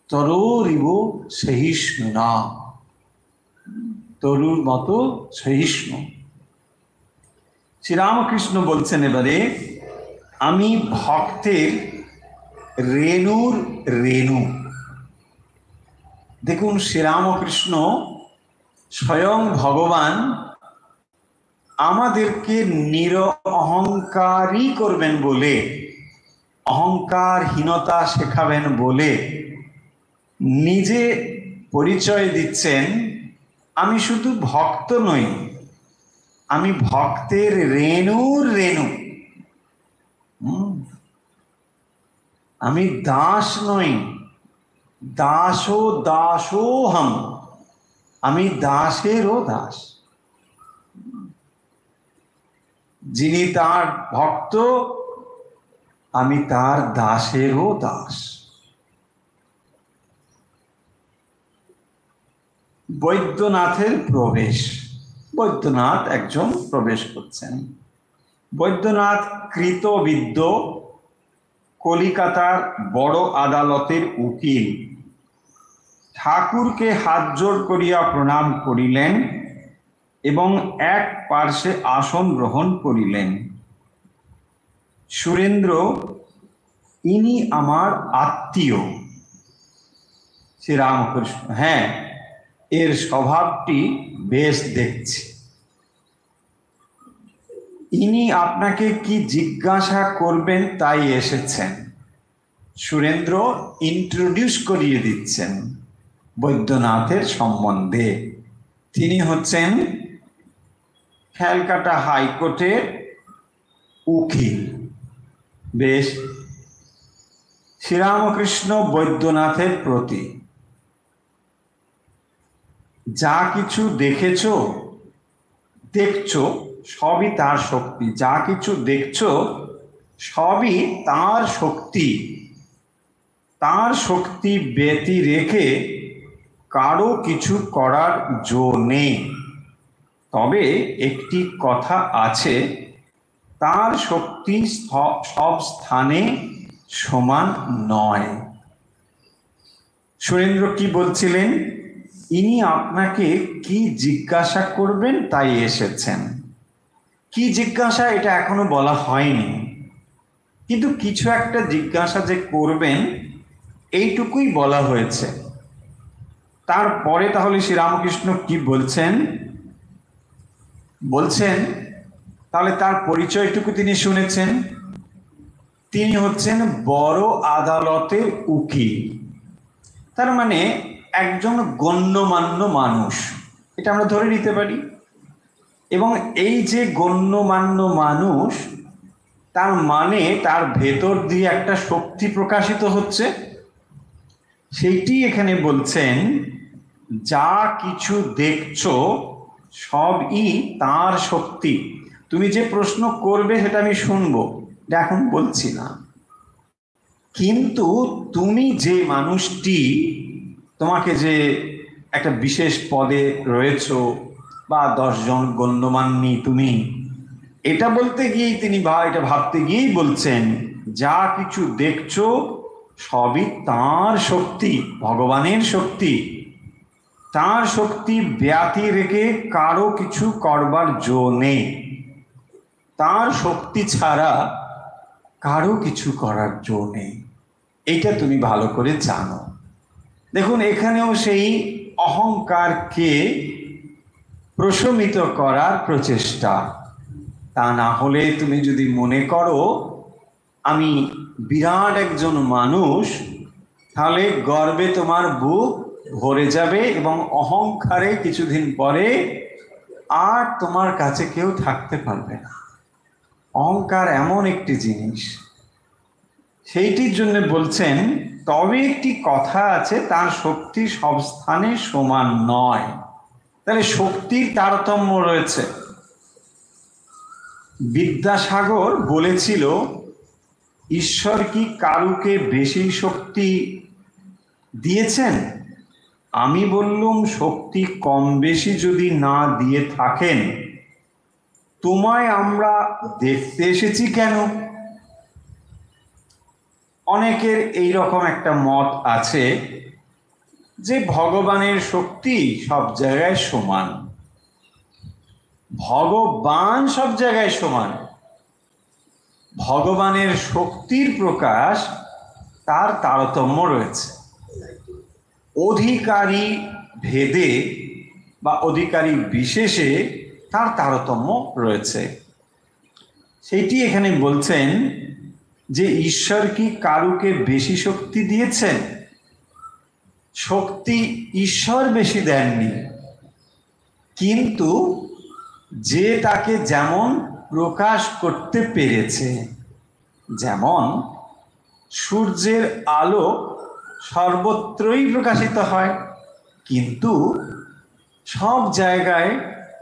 তরোরিব সহিষ্ণুনা, তরুর মতো সহিষ্ণু। শ্রীরামকৃষ্ণ বলছেন এবারে, আমি ভক্তের রেণুর রেণু। দেখুন, শ্রীরামকৃষ্ণ স্বয়ং ভগবান আমাদেরকে নিরঅহংকারী করবেন বলে, অহংকারহীনতা শেখাবেন বলে নিজে পরিচয় দিচ্ছেন, আমি শুধু ভক্ত নই, আমি ভক্তের রেণুর রেণু। আমি দাস নই, দাসো দাসোহম, আমি দাসেরও দাস। যিনি তার ভক্ত, আমি তার দাসেরও দাস। বৈদ্যনাথের প্রবেশ। বৈদ্যনাথ একজন প্রবেশ করছেন। বৈদ্যনাথ কৃতবিদ্য, কলিকাতার বড় আদালতের উকিল। ঠাকুরকে হাত জোড় করিয়া প্রণাম করিলেন এবং এক পার্শ্বে আসন গ্রহণ করিলেন। সুরেন্দ্র, ইনি আমার আত্মীয়। শ্রীরামকৃষ্ণ, হ্যাঁ, এর স্বভাবটি বেশ দেখছি। ইনি আপনাকে কি জিজ্ঞাসা করবেন তাই এসেছেন। সুরেন্দ্র ইন্ট্রোডিউস করিয়ে দিচ্ছেন বৈদ্যনাথের সম্বন্ধে। তিনি হচ্ছেন ক্যালকাটা হাইকোর্টের উকিল। বেশ। শ্রীরামকৃষ্ণ বৈদ্যনাথের প্রতি, যা কিছু দেখছো সবই তার শক্তি। যা কিছু দেখছো সবই তার শক্তি। তার শক্তি ব্যতি রেখে কারো কিছু করার জো নেই। তবে একটি কথা আছে, তার শক্তি সব স্থানে সমান নয়। সুরেন্দ্র কি বলছিলেন? ইনি আপনাকে কি জিজ্ঞাসা করবেন তাই এসেছেন। কি জিজ্ঞাসা এটা এখনো বলা হয়নি, কিন্তু কিছু একটা জিজ্ঞাসা যে করবেন এইটুকুই বলা হয়েছে। তারপরে তাহলে শ্রীরামকৃষ্ণ কি বলছেন? বলছেন তাহলে তার পরিচয়টুকু তিনি শুনেছেন। তিনি হচ্ছেন বড় আদালতের উকিল। তার মানে একজন গণ্যমান্য মানুষ, এটা আমরা ধরে নিতে পারি। এবং এই যে গণ্যমান্য মানুষ, তার মানে তার ভেতর দিয়ে একটা শক্তি প্রকাশিত হচ্ছে। সেইটি এখানে বলছেন, যা কিছু দেখছো সবই তার শক্তি। তুমি যে প্রশ্ন করবে সেটা আমি শুনবো, এটা এখন বলছি না। কিন্তু তুমি যে মানুষটি, তোমাকে যে একটা বিশেষ পদে রয়েছো বা 10 জন গণ্যমান্যী তুমি, এটা বলতে গিয়েই তিনি এটা ভাবতে গিয়েই বলছেন, যা কিছু দেখছো সবই তার শক্তি, ভগবানের শক্তি। তার শক্তি ব্যাতি রেখে কারো কিছু করবার জো নেই। তার শক্তি ছাড়া কারো কিছু করার জো নেই। এইটা তুমি ভালো করে জানো। দেখুন, এখানেও সেই অহংকারকে প্রশমিত করার প্রচেষ্টা। তা না হলে তুমি যদি মনে করো আমি বিরাট একজন মানুষ, তাহলে গর্বে তোমার বুক ভরে যাবে এবং অহংকারে কিছুদিন পরে আর তোমার কাছে কেউ থাকতে পারবে না। অহংকার এমন একটি জিনিস, সেইটির জন্য বলছেন, তবে একটি কথা আছে, তার শক্তি সব স্থানে সমান নয়। তাহলে শক্তির তারতম্য রয়েছে। বিদ্যাসাগর বলেছিল, ঈশ্বর কি কারুকে বেশি শক্তি দিয়েছেন? আমি বললুম, শক্তি কম বেশি যদি না দিয়ে থাকেন, তোমায় আমরা দেখতে এসেছি কেন? অনেকের এই রকম একটা মত আছে যে ভগবানের শক্তি সব জায়গায় সমান, ভগবান সব জায়গায় সমান। ভগবানের শক্তির প্রকাশ, তার তারতম্য রয়েছে। অধিকারী ভেদে বা অধিকারী বিশেষে তার তারতম্য রয়েছে। সেটি এখানে বলছেন যে ঈশ্বর কি কারুকে বেশি শক্তি দিয়েছেন? শক্তি ঈশ্বর বেশি দেননি, কিন্তু যে তাকে যেমন প্রকাশ করতে পেরেছে, যেমন সূর্যের আলো সর্বত্রই প্রকাশিত হয়, কিন্তু সব জায়গায়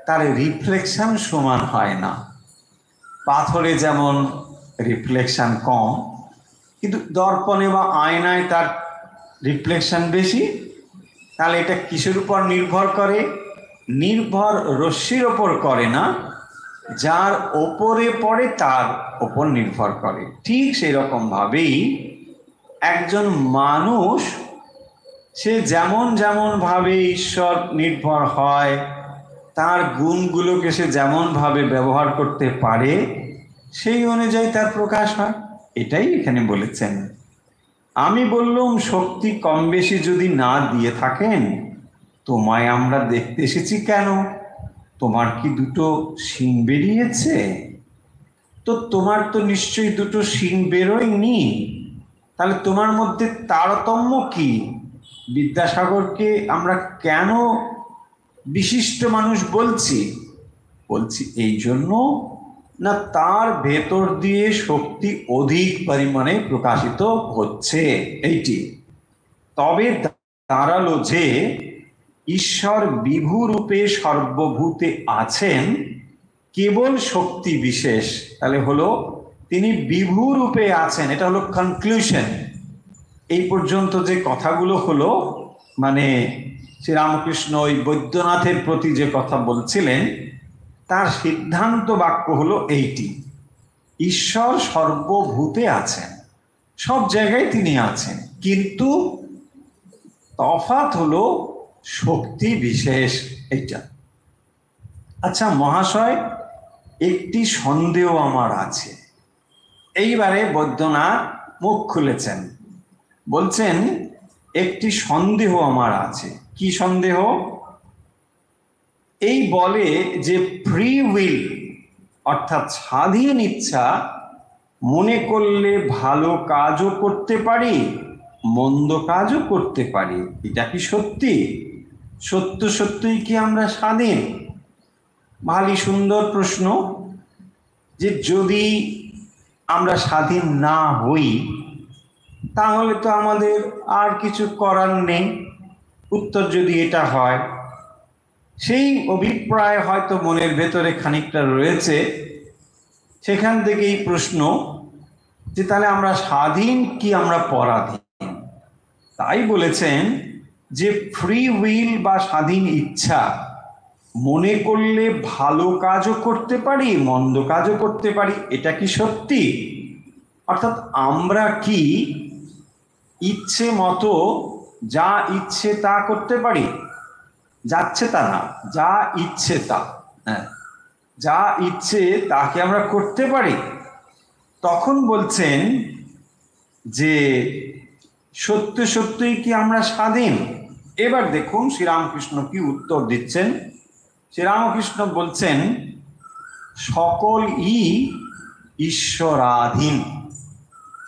তার রিফ্লেকশন সমান হয় না। পাথরে যেমন রিফ্লেকশন কম, কিন্তু দর্পণে বা আয়নায় তার রিফ্লেকশন বেশি। তাহলে এটা কিসের উপর নির্ভর করে? নির্ভর রশ্মির ওপর করে না, যার ওপরে পড়ে তার ওপর নির্ভর করে। ঠিক সেই রকম ভাবেই একজন মানুষ সে যেমন যেমন ভাবে ঈশ্বর নির্ভর হয়, তার গুণগুলোকে সে যেমন ভাবে ব্যবহার করতে পারে, সেই অনুযায়ী তার প্রকাশ হয়। এটাই এখানে বলেছেন। আমি বললাম, শক্তি কম বেশি যদি না দিয়ে থাকেন, তোমায় আমরা দেখতে এসেছি কেন? তোমার কি দুটো শিং বেরিয়েছে? তো তোমার তো নিশ্চয়ই দুটো শিং বেরোয়নি, তাহলে তোমার মধ্যে তারতম্য কি? বিদ্যাসাগরকে আমরা কেন বিশিষ্ট মানুষ বলছি? বলছি এই জন্য না, তার ভেতর দিয়ে শক্তি অধিক পরিমাণে প্রকাশিত হচ্ছে, এইটি। তবে দাঁড়ালো যে ঈশ্বর বিভু রূপে সর্বভূতে আছেন কেবল শক্তি বিশেষ। তাহলে হলো তিনি বিভু রূপে আছেন, এটা হলো কনক্লুশন। এই পর্যন্ত যে কথাগুলো হলো, মানে শ্রীরামকৃষ্ণ ওই বৈদ্যনাথের প্রতি যে কথা বলছিলেন, তার সিদ্ধান্ত বাক্য হলো এইটি: ঈশ্বর সর্বভূতে আছেন, সব জায়গায় তিনি আছেন, কিন্তু তফাৎ হলো শক্তি বিশেষ, এইটা। আচ্ছা মহাশয়, একটি সন্দেহ আমার আছে। এইবারে বৈদ্যনাথ মুখ খুলেছেন, বলছেন একটি সন্দেহ আমার আছে। কি সন্দেহ? এই বলে যে ফ্রি উইল অর্থাৎ স্বাধীন ইচ্ছা মনে করলে ভালো কাজও করতে পারি, মন্দ কাজও করতে পারি। এটা কি সত্যি? সত্য সত্যই কি আমরা স্বাধীন? ভারী সুন্দর প্রশ্ন। যে যদি আমরা স্বাধীন না হই, তাহলে তো আমাদের আর কিছু করার নেই। উত্তর যদি এটা হয়, সেই অভিপ্রায় হয়তো মনের ভেতরে খানিকটা রয়েছে। সেখান থেকেই প্রশ্ন যে তাহলে আমরা স্বাধীন কি আমরা পরাধীন? তাই বলেছেন যে ফ্রি উইল বা স্বাধীন ইচ্ছা মনে করলে ভালো কাজও করতে পারি, মন্দ কাজও করতে পারি। এটা কি সত্যি? অর্থাৎ আমরা কি ইচ্ছে মতো যা ইচ্ছে তা করতে পারি? যাচ্ছে তা না, যা ইচ্ছে তা, হ্যাঁ, যা ইচ্ছে তাকে আমরা করতে পারি। তখন বলছেন যে সত্য সত্যই কি আমরা স্বাধীন? এবার দেখুন শ্রীরামকৃষ্ণ কি উত্তর দিচ্ছেন। শ্রীরামকৃষ্ণ বলছেন সকল ঈশ্বরাধীন,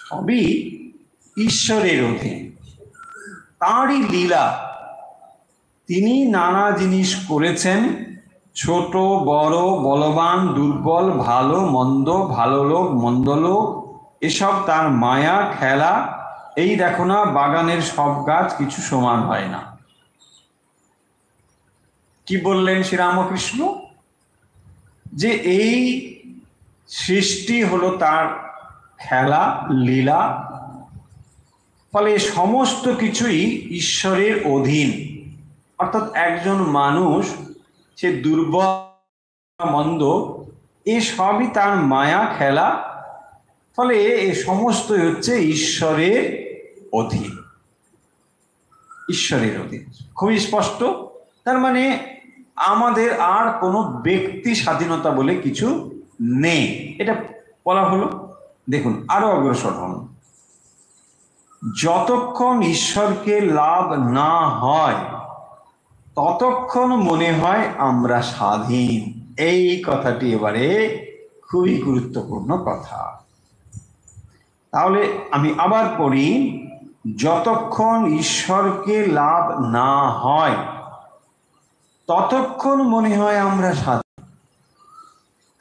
সবই ঈশ্বরের অধীন, তাঁরই লীলা। তিনি নানা জিনিস করেছেন, ছোট বড়, বলবান দুর্বল, ভালো মন্দ, ভালো লোক মন্দ লোক, এসব তার মায়া খেলা। এই দেখো না, বাগানের সব গাছ কিছু সমান হয় না। কি বললেন শ্রীরামকৃষ্ণ? যে এই সৃষ্টি হলো তার খেলা, লীলা, ফলে সমস্ত কিছুই ঈশ্বরের অধীন। অর্থাৎ একজন মানুষ, সে দুর্বল মন্দ, এ সবই তার মায়া খেলা, ফলে এ সমস্তই হচ্ছে ঈশ্বরের অধীন। ঈশ্বরের অধীন খুবই স্পষ্ট। তার মানে আমাদের আর কোনো ব্যক্তি স্বাধীনতা বলে কিছু নেই, এটা বলা হলো। দেখুন আরো অগ্রসর হন। যতক্ষণ ঈশ্বরকে লাভ না হয় ততক্ষণ মনে হয় আমরা স্বাধীন। এই কথাটি এবারে খুবই গুরুত্বপূর্ণ কথা। তাহলে আমি আবার পড়ি, যতক্ষণ ঈশ্বরকে লাভ না হয় ততক্ষণ মনে হয় আমরা স্বাধীন।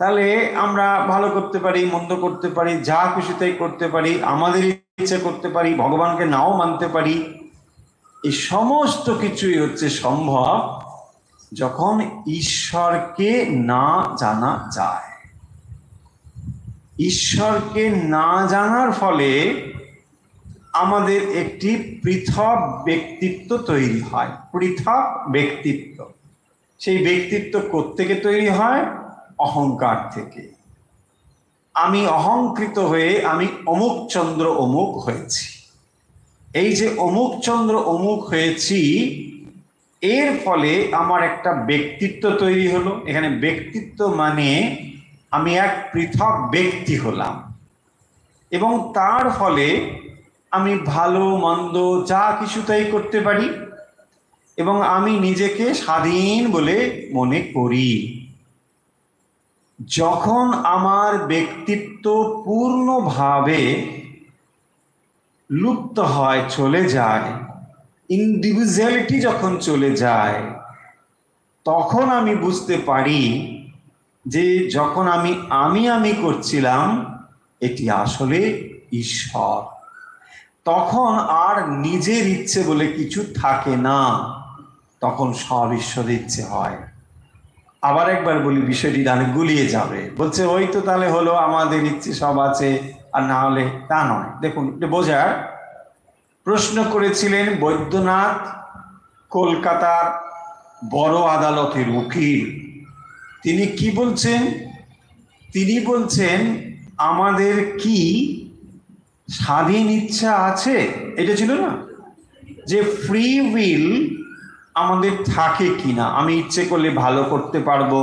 তাহলে আমরা ভালো করতে পারি, মন্দ করতে পারি, যা খুশি তাই করতে পারি, আমাদের ইচ্ছে করতে পারি, ভগবানকে নাও মানতে পারি। এই সমস্ত কিছুই হচ্ছে সম্ভব যখন ঈশ্বরকে না জানা যায়। ঈশ্বরকে না জানার ফলে আমাদের একটি পৃথক ব্যক্তিত্ব তৈরি হয়। পৃথক ব্যক্তিত্ব, সেই ব্যক্তিত্ব কোত্থেকে তৈরি হয়? অহংকার থেকে। আমি অহংকৃত হয়ে আমি অমুক চন্দ্র অমুক হয়েছি। এই যে অমুক চন্দ্র অমুক হয়েছি, এর ফলে আমার একটা ব্যক্তিত্ব তৈরি হলো। এখানে ব্যক্তিত্ব মানে আমি এক পৃথক ব্যক্তি হলাম, এবং তার ফলে আমি ভালো মন্দ যা কিছু তাই করতে পারি, এবং আমি নিজেকে স্বাধীন বলে মনে করি। যখন আমার ব্যক্তিত্ব পূর্ণভাবে লুপ্ত হয়, চলে যায়, ইন্ডিভিজুয়ালিটি যখন চলে যায়, তখন আমি বুঝতে পারি যে যখন আমি করছিলাম এটি আসলে ঈশ্বর। তখন আর নিজের ইচ্ছে বলে কিছু থাকে না, তখন সব ঈশ্বরের ইচ্ছে হয়। আবার একবার বলি, বিষয়টি তাহলে গুলিয়ে যাবে। বলছে ওই তো তাহলে হলো, আমাদের ইচ্ছে সব আছে, আর না হলে তা নয়। দেখুন, বোঝার প্রশ্ন করেছিলেন বৈদ্যনাথ, কলকাতার বড় আদালতের উকিল। তিনি কি বলছেন? তিনি বলছেন, আমাদের কি স্বাধীন ইচ্ছা আছে? এটা ছিল না যে ফ্রি উইল আমাদের থাকে কিনা, আমি ইচ্ছে করলে ভালো করতে পারবো,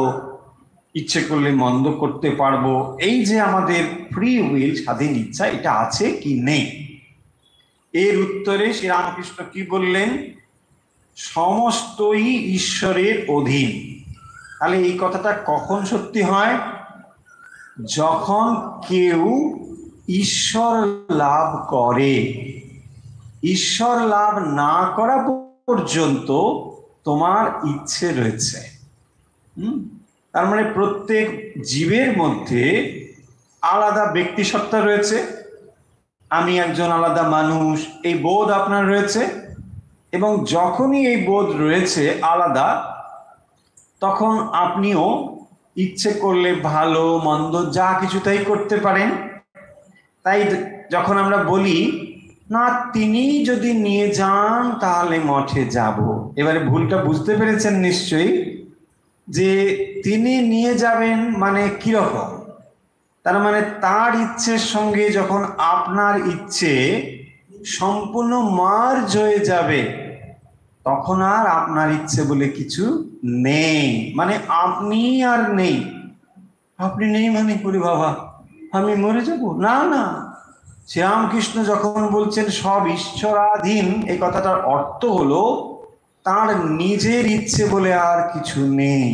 ইচ্ছে করলে মন্দ করতে পারবো। এই যে আমাদের ফ্রি উইল, স্বাধীন ইচ্ছা, এটা আছে কি নেই? এর উত্তরে শ্রীরামকৃষ্ণ কি বললেন? সমস্তই ঈশ্বরের অধীন। তাহলে এই কথাটা কখন সত্যি হয়? যখন কেউ ঈশ্বর লাভ করে। ঈশ্বর লাভ না করা পর্যন্ত তোমার ইচ্ছে রয়েছে। তার মানে প্রত্যেক জীবের মধ্যে আলাদা ব্যক্তি সত্তা রয়েছে। আমি একজন আলাদা মানুষ, এই বোধ আপনার রয়েছে। এবং যখনই এই বোধ রয়েছে আলাদা, তখন আপনিও ইচ্ছে করলে ভালো মন্দ যা কিছু তাই করতে পারেন। তাই যখন আমরা বলি না, তিনি যদি নিয়ে যান তাহলে মঠে যাব, এবারে ভুলটা বুঝতে পেরেছেন নিশ্চয়ই, যে তিনি নিয়ে যাবেন মানে কিরকম? তার মানে তার ইচ্ছের সঙ্গে যখন আপনার ইচ্ছে সম্পূর্ণ মার্জ হয়ে যাবে, তখন আর আপনার ইচ্ছে বলে কিছু নেই। মানে আপনি আর নেই। আপনি নেই মানে করি বাবা আমি মরে যাব? না না, শ্রীরামকৃষ্ণ যখন বলছেন সব ঈশ্বরাধীন, এই কথাটার অর্থ হলো তার নিজের ইচ্ছে বলে আর কিছু নেই।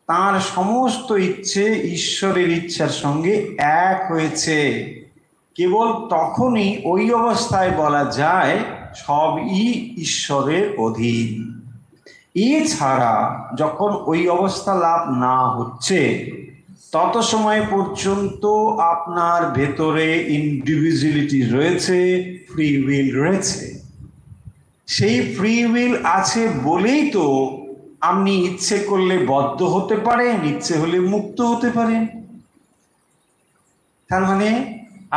তার সমস্ত ইচ্ছে ঈশ্বরের ইচ্ছার সঙ্গে এক হয়েছে। কেবল তখনই ওই অবস্থায় বলা যায় সবই ঈশ্বরের অধীন। এছাড়া যখন ওই অবস্থা লাভ না হচ্ছে, তত সময় পর্যন্ত আপনার ভেতরে ইন্ডিভিজুয়ালিটি রয়েছে, ফ্রি উইল রয়েছে। সেই ফ্রি উইল আছে বলেই তো আপনি ইচ্ছে করলে বদ্ধ হতে পারেন, ইচ্ছে হলে মুক্ত হতে পারেন। তার মানে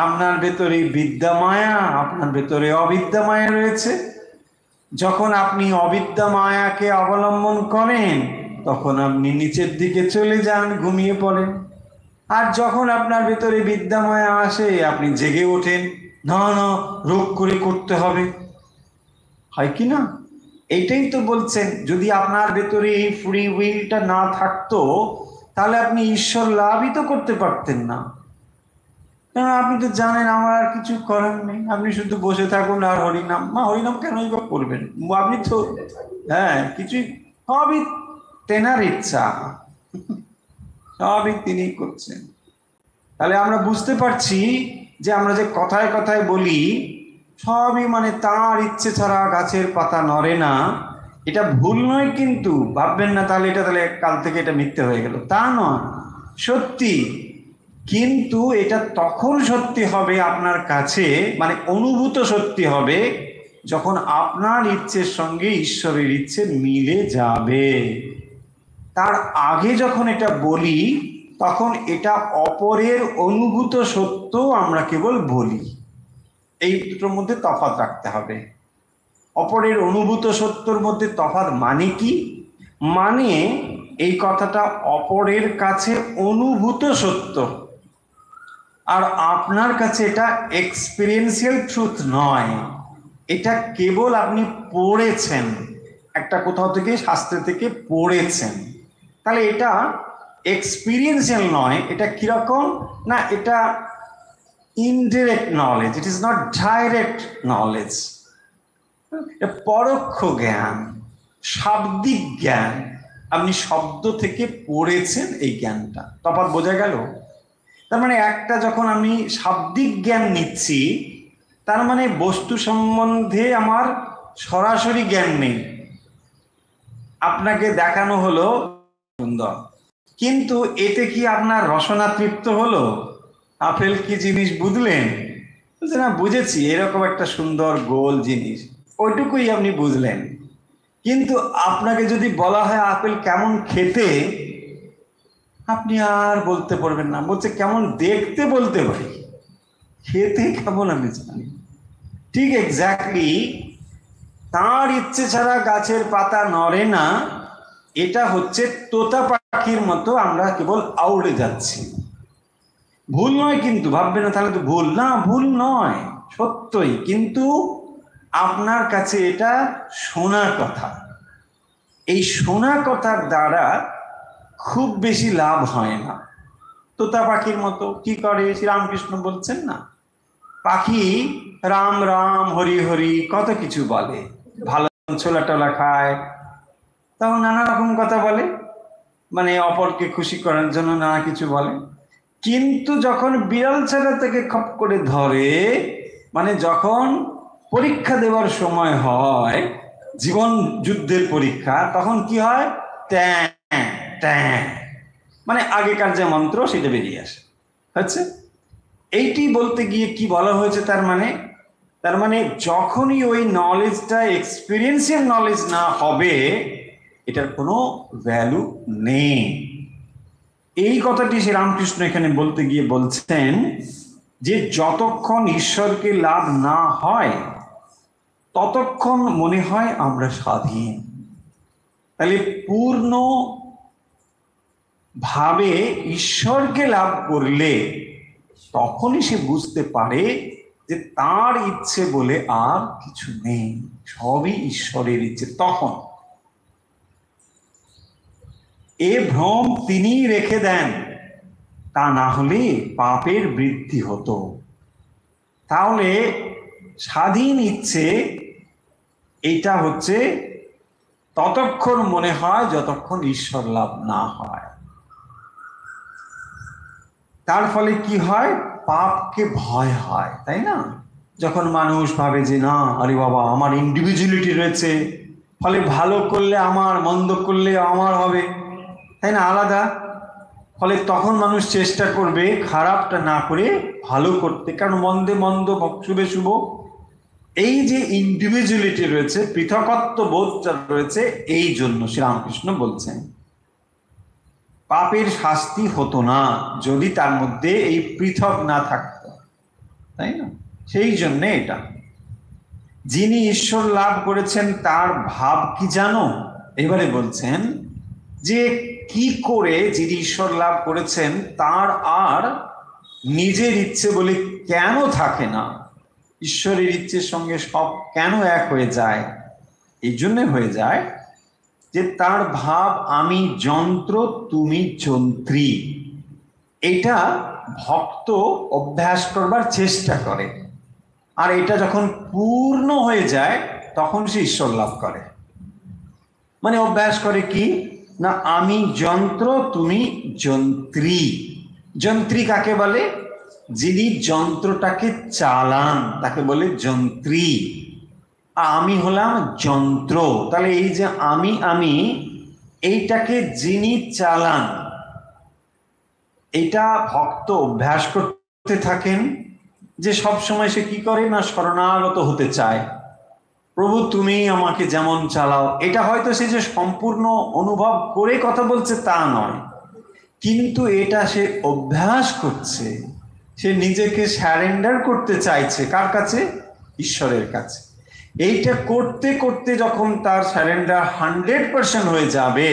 আপনার ভেতরে বিদ্যা মায়া, আপনার ভেতরে অবিদ্যা মায়া রয়েছে। যখন আপনি অবিদ্যা মায়াকে অবলম্বন করেন, তখন আপনি নিচের দিকে চলে যান, ঘুমিয়ে পড়েন। আর যখন আপনার ভেতরে বিদ্যা মায়া আসে, আপনি জেগে ওঠেন, না না রোগ করে করতে হবে। হয় কি না? এইটাই তো বলছেন, যদি আপনার ভেতরে এই ফ্রি উইলটা না থাকতো, তাহলে আপনি ঈশ্বর লাভই তো করতে পারতেন না। আপনি তো জানেন আমার আর কিছু করার নেই, আপনি শুধু বসে থাকুন আর হরিনাম। হরিনাম কেনই বা করবেন, আপনি তো কিছুই, সবই তেনার ইচ্ছা, সবই তিনি করছেন। তাহলে আমরা বুঝতে পারছি যে আমরা যে কথায় কথায় বলি সবই মানে তার ইচ্ছে ছাড়া গাছের পাতা নড়ে না, এটা ভুল নয়, কিন্তু ভাববেন না তাহলে কাল থেকে এটা মিথ্যে হয়ে গেল, তা নয়, সত্যি। কিন্তু এটা তখন সত্যি হবে আপনার কাছে, মানে অনুভূত সত্যি হবে, যখন আপনার ইচ্ছের সঙ্গে ঈশ্বরের ইচ্ছে মিলে যাবে। তার আগে যখন এটা বলি তখন এটা অপরের অনুভূত সত্য আমরা কেবল বলি। এই দুটোর মধ্যে তফাৎ রাখতে হবে। অপরের অনুভূত সত্যর মধ্যে তফাৎ মানে কি? মানে এই কথাটা অপরের কাছে অনুভূত সত্য, আর আপনার কাছে এটা এক্সপিরিয়েন্সিয়াল ট্রুথ নয়, এটা কেবল আপনি পড়েছেন, একটা কোথাও থেকে শাস্ত্র থেকে পড়েছেন। তাহলে এটা এক্সপিরিয়েন্সিয়াল নয়, এটা কিরকম না, এটা indirect knowledge, it is not direct knowledge, পরোক্ষ জ্ঞান, শাব্দিক জ্ঞান। আপনি শব্দ থেকে পড়েছেন এই জ্ঞানটা, তফাৎ বোঝা গেল? তার মানে একটা যখন আমি শাব্দিক জ্ঞান নিচ্ছি, তার মানে বস্তু সম্বন্ধে আমার সরাসরি জ্ঞান নেই। আপনাকে দেখানো হলো সুন্দর, কিন্তু এতে কি আপনার রসনা তৃপ্ত হলো? আপেল কি জিনিস বুঝলেন? না, বুঝেছি, এরকম একটা সুন্দর গোল জিনিস, ওইটুকুই আপনি বুঝলেন। কিন্তু আপনাকে যদি বলা হয় আপেল কেমন খেতে, আপনি আর বলতে পারবেন না, বলছে কেমন দেখতে বলতে পারি, খেতে কেমন আমি জানি। ঠিক এক্স্যাক্টলি তার ইচ্ছে ছাড়া গাছের পাতা নড়ে না, এটা হচ্ছে তোতা পাখির মতো আমরা কেবল আউড়ে যাচ্ছি। ভুল নয় কিন্তু, ভাববে না তাহলে তো ভুল, না ভুল নয়, সত্যই, কিন্তু আপনার কাছে এটা শোনা কথা। এই শোনা কথার দ্বারা খুব বেশি লাভ হয় না। তোতা পাখির মতো কি করে শ্রীরামকৃষ্ণ বলছেন না, পাখি রাম রাম হরি হরি কত কিছু বলে, ভালো ছোলা টোলা খায়, তখন নানা রকম কথা বলে, মানে অপরকে খুশি করার জন্য নানা কিছু বলে। কিন্তু যখন বিড়াল ছেলে থেকে খপ করে ধরে, মানে যখন পরীক্ষা দেওয়ার সময় হয়, জীবন যুদ্ধের পরীক্ষা, তখন কি হয়, ট্যাঁ ট্যাঁ, মানে আগেকার যে মন্ত্র সেটা বেরিয়ে আসে হচ্ছে। এইটি বলতে গিয়ে কি বলা হয়েছে, তার মানে যখনই ওই নলেজটা এক্সপিরিয়েন্সিয়াল নলেজ না হবে, এটার কোনো ভ্যালু নেই। এই কথাটি শ্রীরামকৃষ্ণ এখানে বলতে গিয়ে বলছেন যে যতক্ষণ ঈশ্বরকে লাভ না হয় ততক্ষণ মনে হয় আমরা স্বাধীন। তাহলে পূর্ণ ভাবে ঈশ্বরকে লাভ করলে তখনই সে বুঝতে পারে যে তার ইচ্ছে বলে আর কিছু নেই, সবই ঈশ্বরের ইচ্ছে। তখন এ ভ্রম তিনি রেখে দেন, তা না হলে পাপের বৃদ্ধি হতো। তাহলে স্বাধীন ইচ্ছে এটা হচ্ছে ততক্ষণ মনে হয় যতক্ষণ ঈশ্বর লাভ না হয়। তার ফলে কি হয়, পাপকে ভয় হয়, তাই না? যখন মানুষ ভাবে যে না, আরে বাবা আমার ইন্ডিভিজুয়ালিটি রয়েছে, ফলে ভালো করলে আমার, মন্দ করলে আমার হবে, তাই না, আলাদা। ফলে তখন মানুষ চেষ্টা করবে খারাপটা না করে ভালো করতে, কারণ মন্দে মন্দ, শুভে শুভ। এই যে ইন্ডিভিজুয়ালিটি রয়েছে, পৃথকত্ব বোধটা রয়েছে, এই জন্য শ্রীরামকৃষ্ণ বলছেন পাপের শাস্তি হতো না যদি তার মধ্যে এই পৃথক না থাকতো, তাই না? সেই জন্য এটা, যিনি ঈশ্বর লাভ করেছেন তার ভাব কি জানো? এবারে বলছেন যে কি করে যিনি ঈশ্বর লাভ করেছেন তার আর নিজের ইচ্ছে বলে কেন থাকে না, ঈশ্বরের ইচ্ছের সঙ্গে সব কেন এক হয়ে যায়? এই জন্য হয়ে যায় যে তার ভাব আমি যন্ত্র তুমি যন্ত্রী। এটা ভক্ত অভ্যাস করবার চেষ্টা করে, আর এটা যখন পূর্ণ হয়ে যায় তখন সে ঈশ্বর লাভ করে। মানে অভ্যাস করে কি না, আমি যন্ত্র তুমি যন্ত্রী। যন্ত্রী কাকে বলে? যিনি যন্ত্রটাকে চালান তাকে বলে যন্ত্রী। আমি হলাম যন্ত্র। তাহলে এই যে আমি এইটাকে যিনি চালান, এটা ভক্ত অভ্যাস করতে থাকেন যে সব সময় সে কি করে না, শরণাগত হতে চায়। প্রভু তুমি আমাকে যেমন চালাও। এটা হয়তো সে যে সম্পূর্ণ অনুভব করে কথা বলছে তা নয়, কিন্তু এটা সে অভ্যাস করছে। সে নিজেকে স্যারেন্ডার করতে চাইছে কার কাছে? ঈশ্বরের কাছে। এইটা করতে করতে যখন তার স্যারেন্ডার 100% হয়ে যাবে,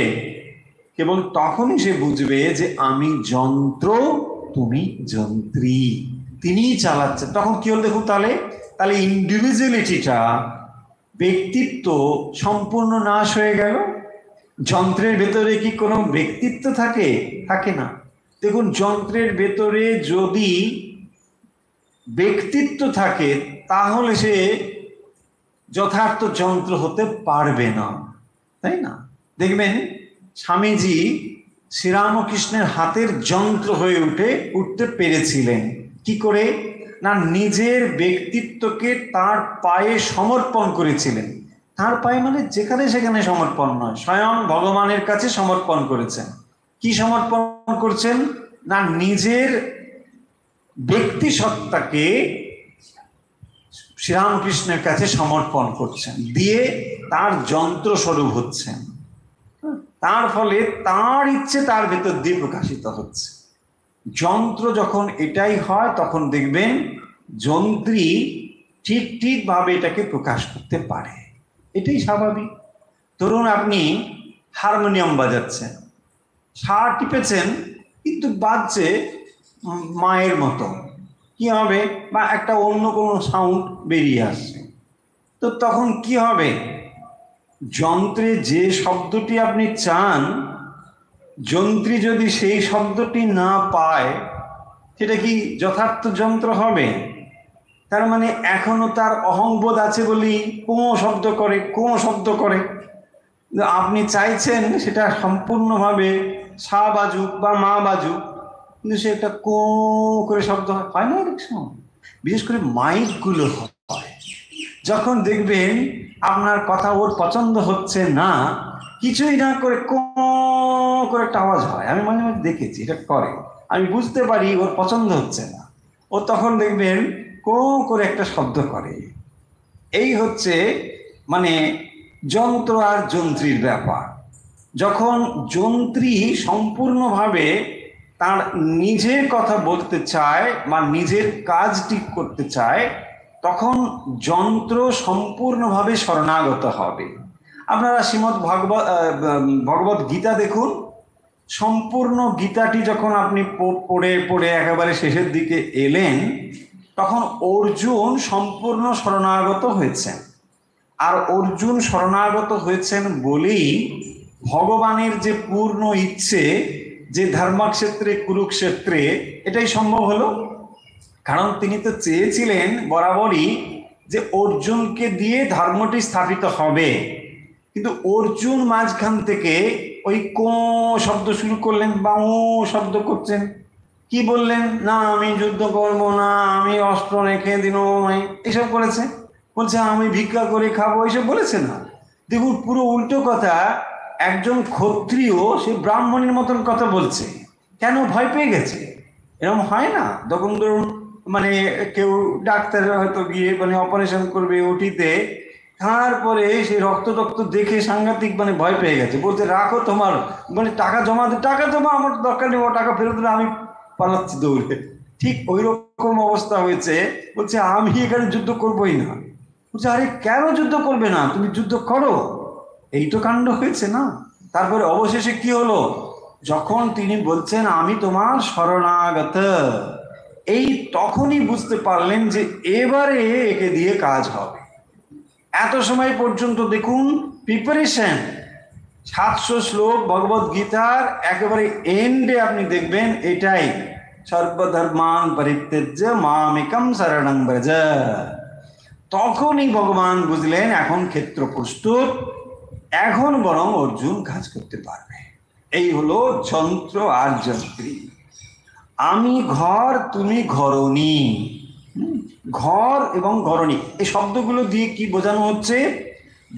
কেবল তখনই সে বুঝবে যে আমি যন্ত্র তুমি যন্ত্রী, তিনিই চালাচ্ছেন। তখন কি হল দেখুন, তাহলে ইন্ডিভিজুয়ালিটিটা, ব্যক্তিত্ব সম্পূর্ণ নাশ হয়ে গেল। যন্ত্রের ভেতরে কি কোনো ব্যক্তিত্ব থাকে? থাকে না। দেখুন, যন্ত্রের ভেতরে যদি ব্যক্তিত্ব থাকে তাহলে সে যথার্থ যন্ত্র হতে পারবে না, তাই না? দেখবেন স্বামীজি শ্রীরামকৃষ্ণের হাতের যন্ত্র হয়ে উঠতে পেরেছিলেন কি করে না, নিজের ব্যক্তিত্বকে তার পায়ে সমর্পণ করেছিলেন। তার পায়ে মানে যেখানে সেখানে সমর্পণ নয়, স্বয়ং ভগবানের কাছে সমর্পণ করেছেন। কি সমর্পণ করছেন না, নিজের ব্যক্তি সত্তাকে শ্রীরামকৃষ্ণের কাছে সমর্পণ করছেন, দিয়ে তার যন্ত্র স্বরূপ হচ্ছেন। তার ফলে তার ইচ্ছে তার ভেতর দিয়ে প্রকাশিত হচ্ছে। যন্ত্র যখন এটাই হয় তখন দেখবেন যন্ত্রী ঠিক ভাবে এটাকে প্রকাশ করতে পারে। এটাই স্বাভাবিক। ধরুন আপনি হারমোনিয়াম বাজাচ্ছেন, সা টিপেছেন কিন্তু বাজছে মায়ের মতো, কি হবে? বা একটা অন্য কোনো সাউন্ড বেরিয়ে আসছে, তো তখন কি হবে? যন্ত্রে যে শব্দটি আপনি চান, যন্ত্রী যদি সেই শব্দটি না পায়, সেটা কি যথার্থ যন্ত্র হবে? তার মানে এখনো তার অহংবোধ আছে বলেই কোনো শব্দ করে। আপনি চাইছেন সেটা সম্পূর্ণভাবে সা বাজুক বা মা বাজুক, কিন্তু সেটা কো করে শব্দ হয় না অনেক সময়। বিশেষ করে মাইকগুলো হয়, যখন দেখবেন আপনার কথা ওর পছন্দ হচ্ছে না, কিছুই না করে কো করে একটা আওয়াজ হয়। আমি মাঝে মাঝে দেখেছি এটা করে, আমি বুঝতে পারি ওর পছন্দ হচ্ছে না, ও তখন দেখবেন কো করে একটা শব্দ করে। এই হচ্ছে মানে যন্ত্র আর যন্ত্রীর ব্যাপার। যখন যন্ত্রী সম্পূর্ণভাবে তার নিজের কথা বলতে চায় বা নিজের কাজ ঠিক করতে চায়, তখন যন্ত্র সম্পূর্ণভাবে শরণাগত হবে। আপনারা শ্রীমদ্ ভগবত গীতা দেখুন, সম্পূর্ণ গীতাটি যখন আপনি পড়ে একেবারে শেষের দিকে এলেন, তখন অর্জুন সম্পূর্ণ শরণাগত হয়েছেন। আর অর্জুন শরণাগত হয়েছেন বলেই ভগবানের যে পূর্ণ ইচ্ছে, যে ধর্মক্ষেত্রে কুরুক্ষেত্রে এটাই সম্ভব হলো। কারণ তিনি তো চেয়েছিলেন বরাবরই যে অর্জুনকে দিয়ে ধর্মটি স্থাপিত হবে, কিন্তু অর্জুন মাঝখান থেকে ওই কো শব্দ শুরু করলেন বা ও শব্দ করছেন। কি বললেন না, আমি যুদ্ধ করব না, আমি অস্ত্র রেখে দিন, এসব করেছে। বলছে আমি ভিক্ষা করে খাবো, এসব বলেছে না। দেখুন পুরো উল্টো কথা। একজন ক্ষত্রিয় সে ব্রাহ্মণের মতন কথা বলছে, কেন? ভয় পেয়ে গেছে। এরকম হয় না? তখন ধরুন মানে কেউ ডাক্তার হয়তো গিয়ে মানে অপারেশন করবে ওটিতে, তারপরে সেই রক্ত দেখে সাংঘাতিক মানে ভয় পেয়ে গেছে, বলতে রাখো তোমার মানে টাকা জমা দে, টাকা জমা আমার দরকার নেই, টাকা ফেরত দিলে আমি পালাচ্ছি দৌড়ে। ঠিক ওই রকম অবস্থা হয়েছে। বলছে আমি এখানে যুদ্ধ করবোই না। বলছে আরে কেন যুদ্ধ করবে না, তুমি যুদ্ধ করো। এই তো কাণ্ড হয়েছে না। তারপরে অবশেষে কি হলো, যখন তিনি বলছেন আমি তোমার শরণাগত, এই তখনই বুঝতে পারলেন যে এবারে একে দিয়ে কাজ হবে। এত সময় পর্যন্ত দেখুন প্রিপারেশন, 700 শ্লোক ভগবদ গীতার একেবারে এন্ডে আপনি দেখবেন এটাই, সর্বধর্মান পরিত্যজ্য মামেকম শরণং ব্রজ। তখনই ভগবান বুঝলেন এখন ক্ষেত্র প্রস্তুত, এখন বরং অর্জুন কাজ করতে পারবে। এই হলো যন্ত্র আর যন্ত্রী। আমি ঘর, তুমি ঘরণী। ঘর এবং ঘরণী এই শব্দগুলো দিয়ে কি বোঝানো হচ্ছে?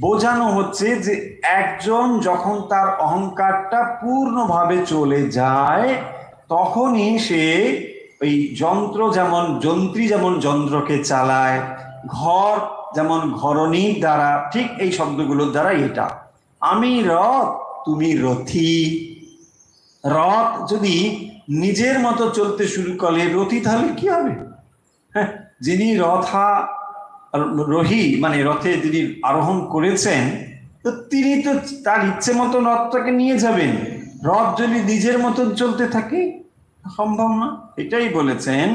বোঝানো হচ্ছে যে একজন যখন তার অহংকারটা পূর্ণভাবে চলে যায়, তখনই সে ওই যন্ত্র যেমন যন্ত্রী যেমন যন্ত্রকে চালায়, ঘর যেমন ঘরণীর দ্বারা, ঠিক এই শব্দগুলোর দ্বারা এটা। আমি রথ, তুমি রথী। রথ যদি নিজের মতো চলতে শুরু করে রথী, তাহলে কি হবে? হ্যাঁ, যিনি রোহী মানে রথে যিনি আরোহণ করেছেন, তো তিনি তো তার ইচ্ছে মতো রথটাকে নিয়ে যাবেন। রথ যদি নিজের মতন চলতে থাকে সম্ভব না। এটাই বলেছেন,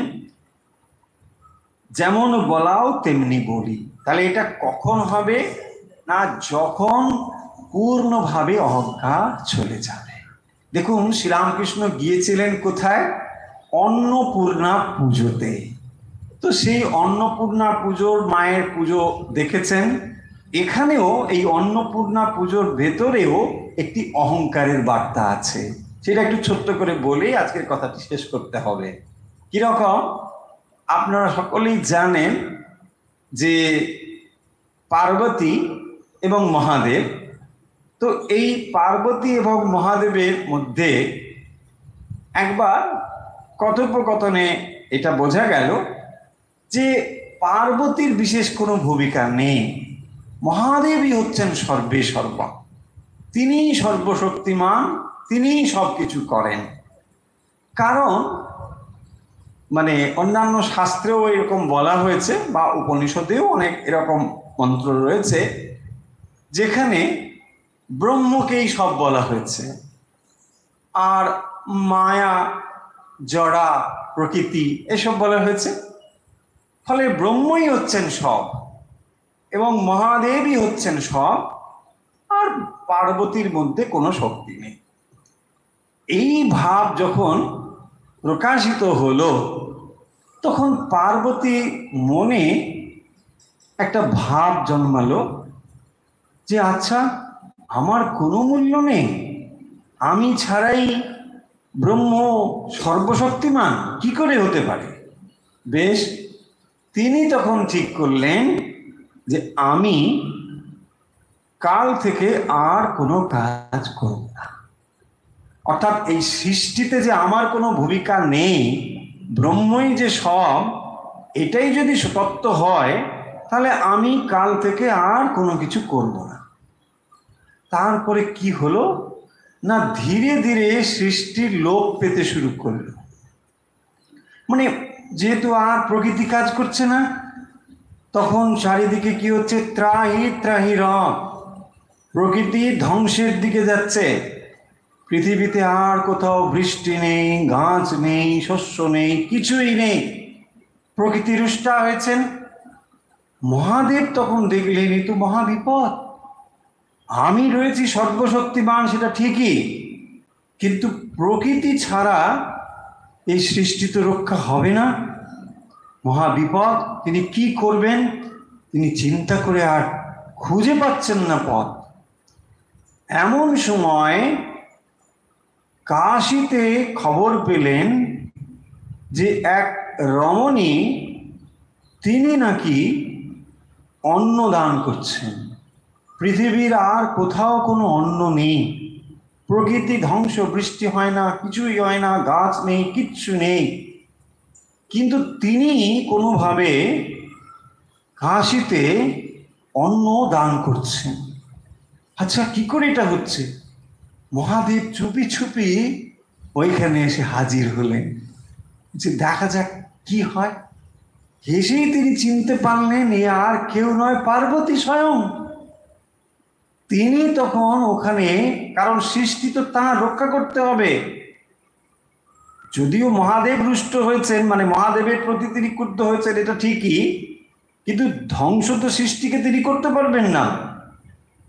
যেমন বলাও তেমনি বলি। তাহলে এটা কখন হবে না? যখন পূর্ণভাবে অহংকার চলে যাবে। দেখুন, শ্রীরামকৃষ্ণ গিয়েছিলেন কোথায়? অন্নপূর্ণা পুজোতে। তো সেই অন্নপূর্ণা পুজোর মায়ের পুজো দেখেছেন। এখানেও এই অন্নপূর্ণা পুজোর ভেতরেও একটি অহংকারের বার্তা আছে। সেটা একটু ছোট্ট করে বলে আজকের কথাটি শেষ করতে হবে। কিরকম? আপনারা সকলেই জানেন যে পার্বতী এবং মহাদেব, তো এই পার্বতী এবং মহাদেবের মধ্যে একবার কথোপকথনে এটা বোঝা গেল যে পার্বতীর বিশেষ কোনো ভূমিকা নেই, মহাদেবই হচ্ছেন সর্বে সর্বা, তিনি সর্বশক্তিমান, তিনি সবকিছু করেন। কারণ মানে অন্যান্য শাস্ত্রেও এরকম বলা হয়েছে বা উপনিষদেও অনেক এরকম মন্ত্র রয়েছে যেখানে ব্রহ্মকেই সব বলা হয়েছে, আর মায়া, জড়া, প্রকৃতি এসব বলা হয়েছে। ফলে ব্রহ্মই হচ্ছেন সব এবং মহাদেবই হচ্ছেন সব, আর পার্বতীর মধ্যে কোনো শক্তি নেই। এই ভাব যখন প্রকাশিত হলো, তখন পার্বতী মনে একটা ভাব জন্মালো যে আচ্ছা, আমার কোনো মূল্য নেই, আমি ছাড়াই ব্রহ্ম সর্বশক্তিমান কি করে হতে পারে? বেশ, তিনি তখন ঠিক করলেন যে আমি কাল থেকে আর কোনো কাজ করব না। অর্থাৎ এই সৃষ্টিতে যে আমার কোনো ভূমিকা নেই, ব্রহ্মই যে সব, এটাই যদি সত্য হয়, তাহলে আমি কাল থেকে আর কোনো কিছু করব না। তারপরে কি হলো না, ধীরে ধীরে সৃষ্টির লোপ পেতে শুরু করলো। মানে যেহেতু আর প্রকৃতি কাজ করছে না, তখন চারিদিকে কি হচ্ছে? ত্রাহি ত্রাহি রব, প্রকৃতি ধ্বংসের দিকে যাচ্ছে। পৃথিবীতে আর কোথাও বৃষ্টি নেই, গাছ নেই, শস্য নেই, কিছুই নেই, প্রকৃতি রুষ্টা হয়েছেন। মহাদেব তখন দেখলেন এ তো মহাবিপদ, আমি রয়েছি সর্বশক্তিমান সেটা ঠিকই, কিন্তু প্রকৃতি ছাড়া এই সৃষ্টি তো রক্ষা হবে না, মহাবিপদ। তিনি কি করবেন? তিনি চিন্তা করে আর খুঁজে পাচ্ছেন না পথ। এমন সময় কাশীতে খবর পেলেন যে এক রমণী, তিনি নাকি অন্ন দান করছেন। পৃথিবীর আর কোথাও কোনো অন্ন নেই, প্রকৃতি ধ্বংস, বৃষ্টি হয় না, কিছুই হয় না, গাছ নেই, কিচ্ছু নেই, কিন্তু তিনি কোনোভাবে কাশীতে অন্ন দান করছেন। আচ্ছা, কি করে এটা হচ্ছে? মহাদেব চুপি চুপি ওইখানে এসে হাজির হলেন যে দেখা যাক কি হয়। এসেই তিনি চিনতে পারলেন এ আর কেউ নয়, পার্বতী স্বয়ং। তিনি তখন ওখানে, কারণ সৃষ্টি তো তাঁর রক্ষা করতে হবে। যদিও মহাদেব রুষ্ট হয়েছেন, মানে মহাদেবের প্রতি তিনি ক্রুদ্ধ হয়েছেন, এটা ঠিকই, কিন্তু ধ্বংস তো সৃষ্টিকে তিনি করতে পারবেন না।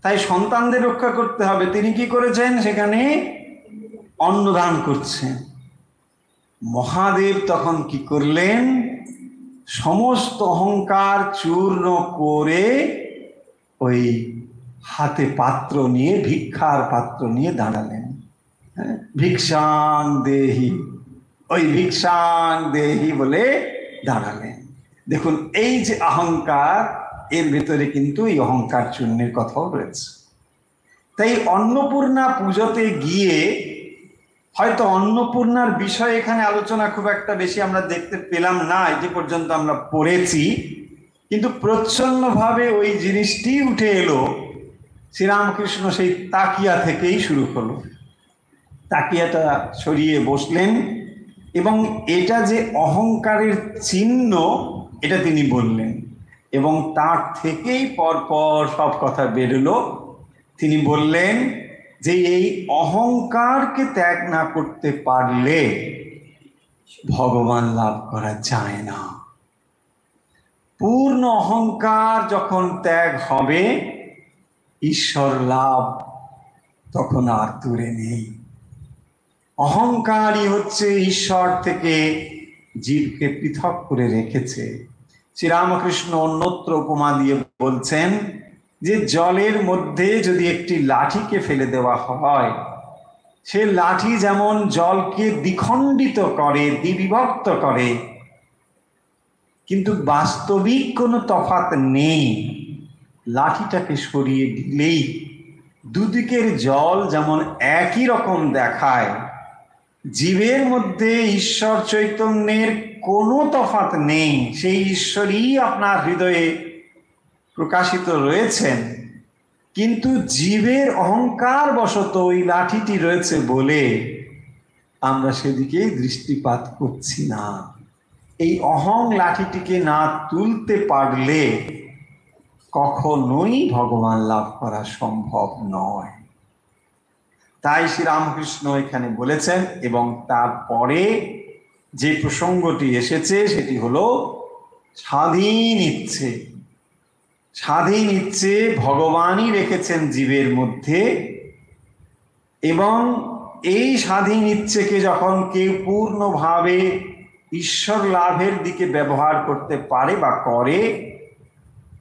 তাই সন্তানদের রক্ষা করতে হবে। তিনি কি করেছেন? সেখানে অন্নদান করছেন। মহাদেব তখন কি করলেন? সমস্ত অহংকার চূর্ণ করে ওই হাতে পাত্র নিয়ে, ভিক্ষার পাত্র নিয়ে দাঁড়ালেন। ভিক্ষাং দেহি, ওই ভিক্ষাং দেহি বলে দাঁড়ালেন। দেখুন, এই যে অহংকার, এর ভেতরে কিন্তু এই অহংকার চূর্ণের কথাও রয়েছে। তাই অন্নপূর্ণা পুজোতে গিয়ে, হয়তো অন্নপূর্ণার বিষয়ে এখানে আলোচনা খুব একটা বেশি আমরা দেখতে পেলাম না, এই যে পর্যন্ত আমরা পড়েছি, কিন্তু প্রচ্ছন্নভাবে ওই জিনিসটি উঠে এলো। শ্রীরামকৃষ্ণ সেই তাকিয়া থেকেই শুরু হলো। তাকিয়াটা সরিয়ে বসলেন এবং এটা যে অহংকারের চিহ্ন, এটা তিনি বললেন, এবং তার থেকেই পরপর সব কথা বেরোলো। তিনি বললেন যে এই অহংকারকে ত্যাগ না করতে পারলে ভগবান লাভ করা যায় না। পূর্ণ অহংকার যখন ত্যাগ হবে, ঈশ্বর লাভ তখন আর দূরে নেই। অহংকারই হচ্ছে ঈশ্বর থেকে জীবকে পৃথক করে রেখেছে। শ্রীরামকৃষ্ণ অন্যত্র উপমা দিয়ে বলছেন যে জলের মধ্যে যদি একটি লাঠিকে ফেলে দেওয়া হয়, সে লাঠি যেমন জলকে দ্বিখণ্ডিত করে, দ্বিবিভক্ত করে, কিন্তু বাস্তবিক কোনো তফাৎ নেই। লাঠিটাকে সরিয়ে দিলেই দুদিকের জল যেমন একই রকম দেখায়, জীবের মধ্যে ঈশ্বর চৈতন্যের কোনো তফাৎ নেই। সেই ঈশ্বরই আপনার হৃদয়ে প্রকাশিত রয়েছেন, কিন্তু জীবের অহংকার বশত ওই লাঠিটি রয়েছে বলে আমরা সেদিকে দৃষ্টিপাত করছি না। এই অহং লাঠিটিকে না তুলতে পারলে কখনোই ভগবান লাভ করা সম্ভব নয়। তাই শ্রীরামকৃষ্ণ এখানে বলেছেন, এবং তারপরে যে প্রসঙ্গটি এসেছে সেটি হলো স্বাধীন ইচ্ছে। স্বাধীন ইচ্ছে ভগবানই রেখেছেন জীবের মধ্যে, এবং এই স্বাধীন ইচ্ছেকে যখন কেউ পূর্ণভাবে ঈশ্বর লাভের দিকে ব্যবহার করতে পারে বা করে,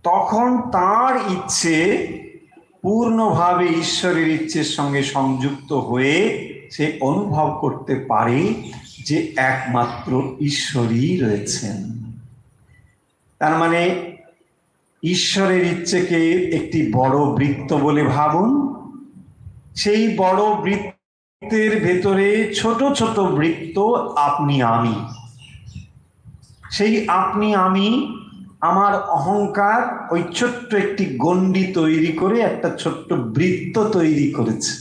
তখন তার ইচ্ছে পূর্ণভাবে ঈশ্বরের ইচ্ছের সঙ্গে সংযুক্ত হয়ে সে অনুভব করতে পারে যে একমাত্র ঈশ্বরই রয়েছেন। তার মানে ঈশ্বরের ইচ্ছেকে একটি বড় বৃত্ত বলে ভাবুন। সেই বড় বৃত্তের ভেতরে ছোট ছোট বৃত্ত আপনি আমি। সেই আপনি আমি, আমার অহংকার ওই ছোট্ট একটি গণ্ডি তৈরি করে একটা ছোট্ট বৃত্ত তৈরি করেছে।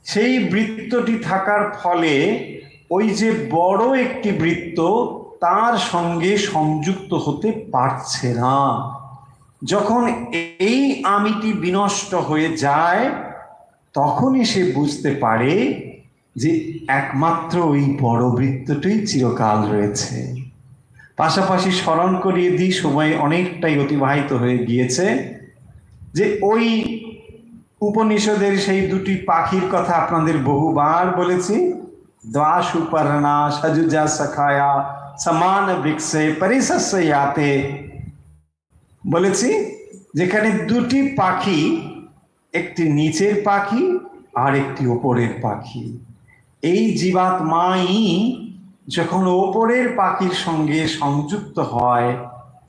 সেই বৃত্তটি থাকার ফলে ওই যে বড় একটি বৃত্ত, তার সঙ্গে সংযুক্ত হতে পারছে না। যখন এই আমিটি বিনষ্ট হয়ে যায়, তখনই সে বুঝতে পারে যে একমাত্র ওই বড় বৃত্তটাই চিরকাল রয়েছে। পাশাপাশি স্মরণ করিয়ে দিই, সময় অনেকটাই অতিবাহিত হয়ে গিয়েছে, যে ওই উপনিষদের সেই দুটি পাখির কথা আপনাদের বহুবার বলেছি। দ্বা সুপর্ণা সজুজা সখায়া সমান বৃক্ষে পরিশস্যাতে বলেছি, যেখানে দুটি পাখি, একটি নিচের পাখি আর একটি ওপরের পাখি। এই জীবাত্মাই যখন ওপরের পাখির সঙ্গে সংযুক্ত হয়,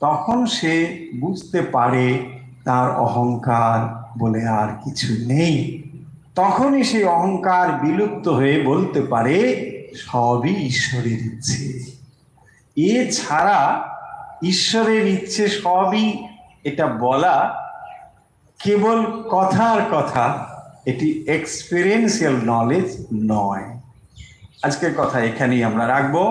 তখন সে বুঝতে পারে তার অহংকার বলে আর কিছু নেই। তখনই সেই অহংকার বিলুপ্ত হয়ে বলতে পারে সবই ঈশ্বরের ইচ্ছে। এছাড়া ঈশ্বরের ইচ্ছে সবই, এটা বলা কেবল কথার কথা, এটি এক্সপেরিয়েন্সিয়াল নলেজ নয়। আজকের কথা এখানেই আমরা রাখবো।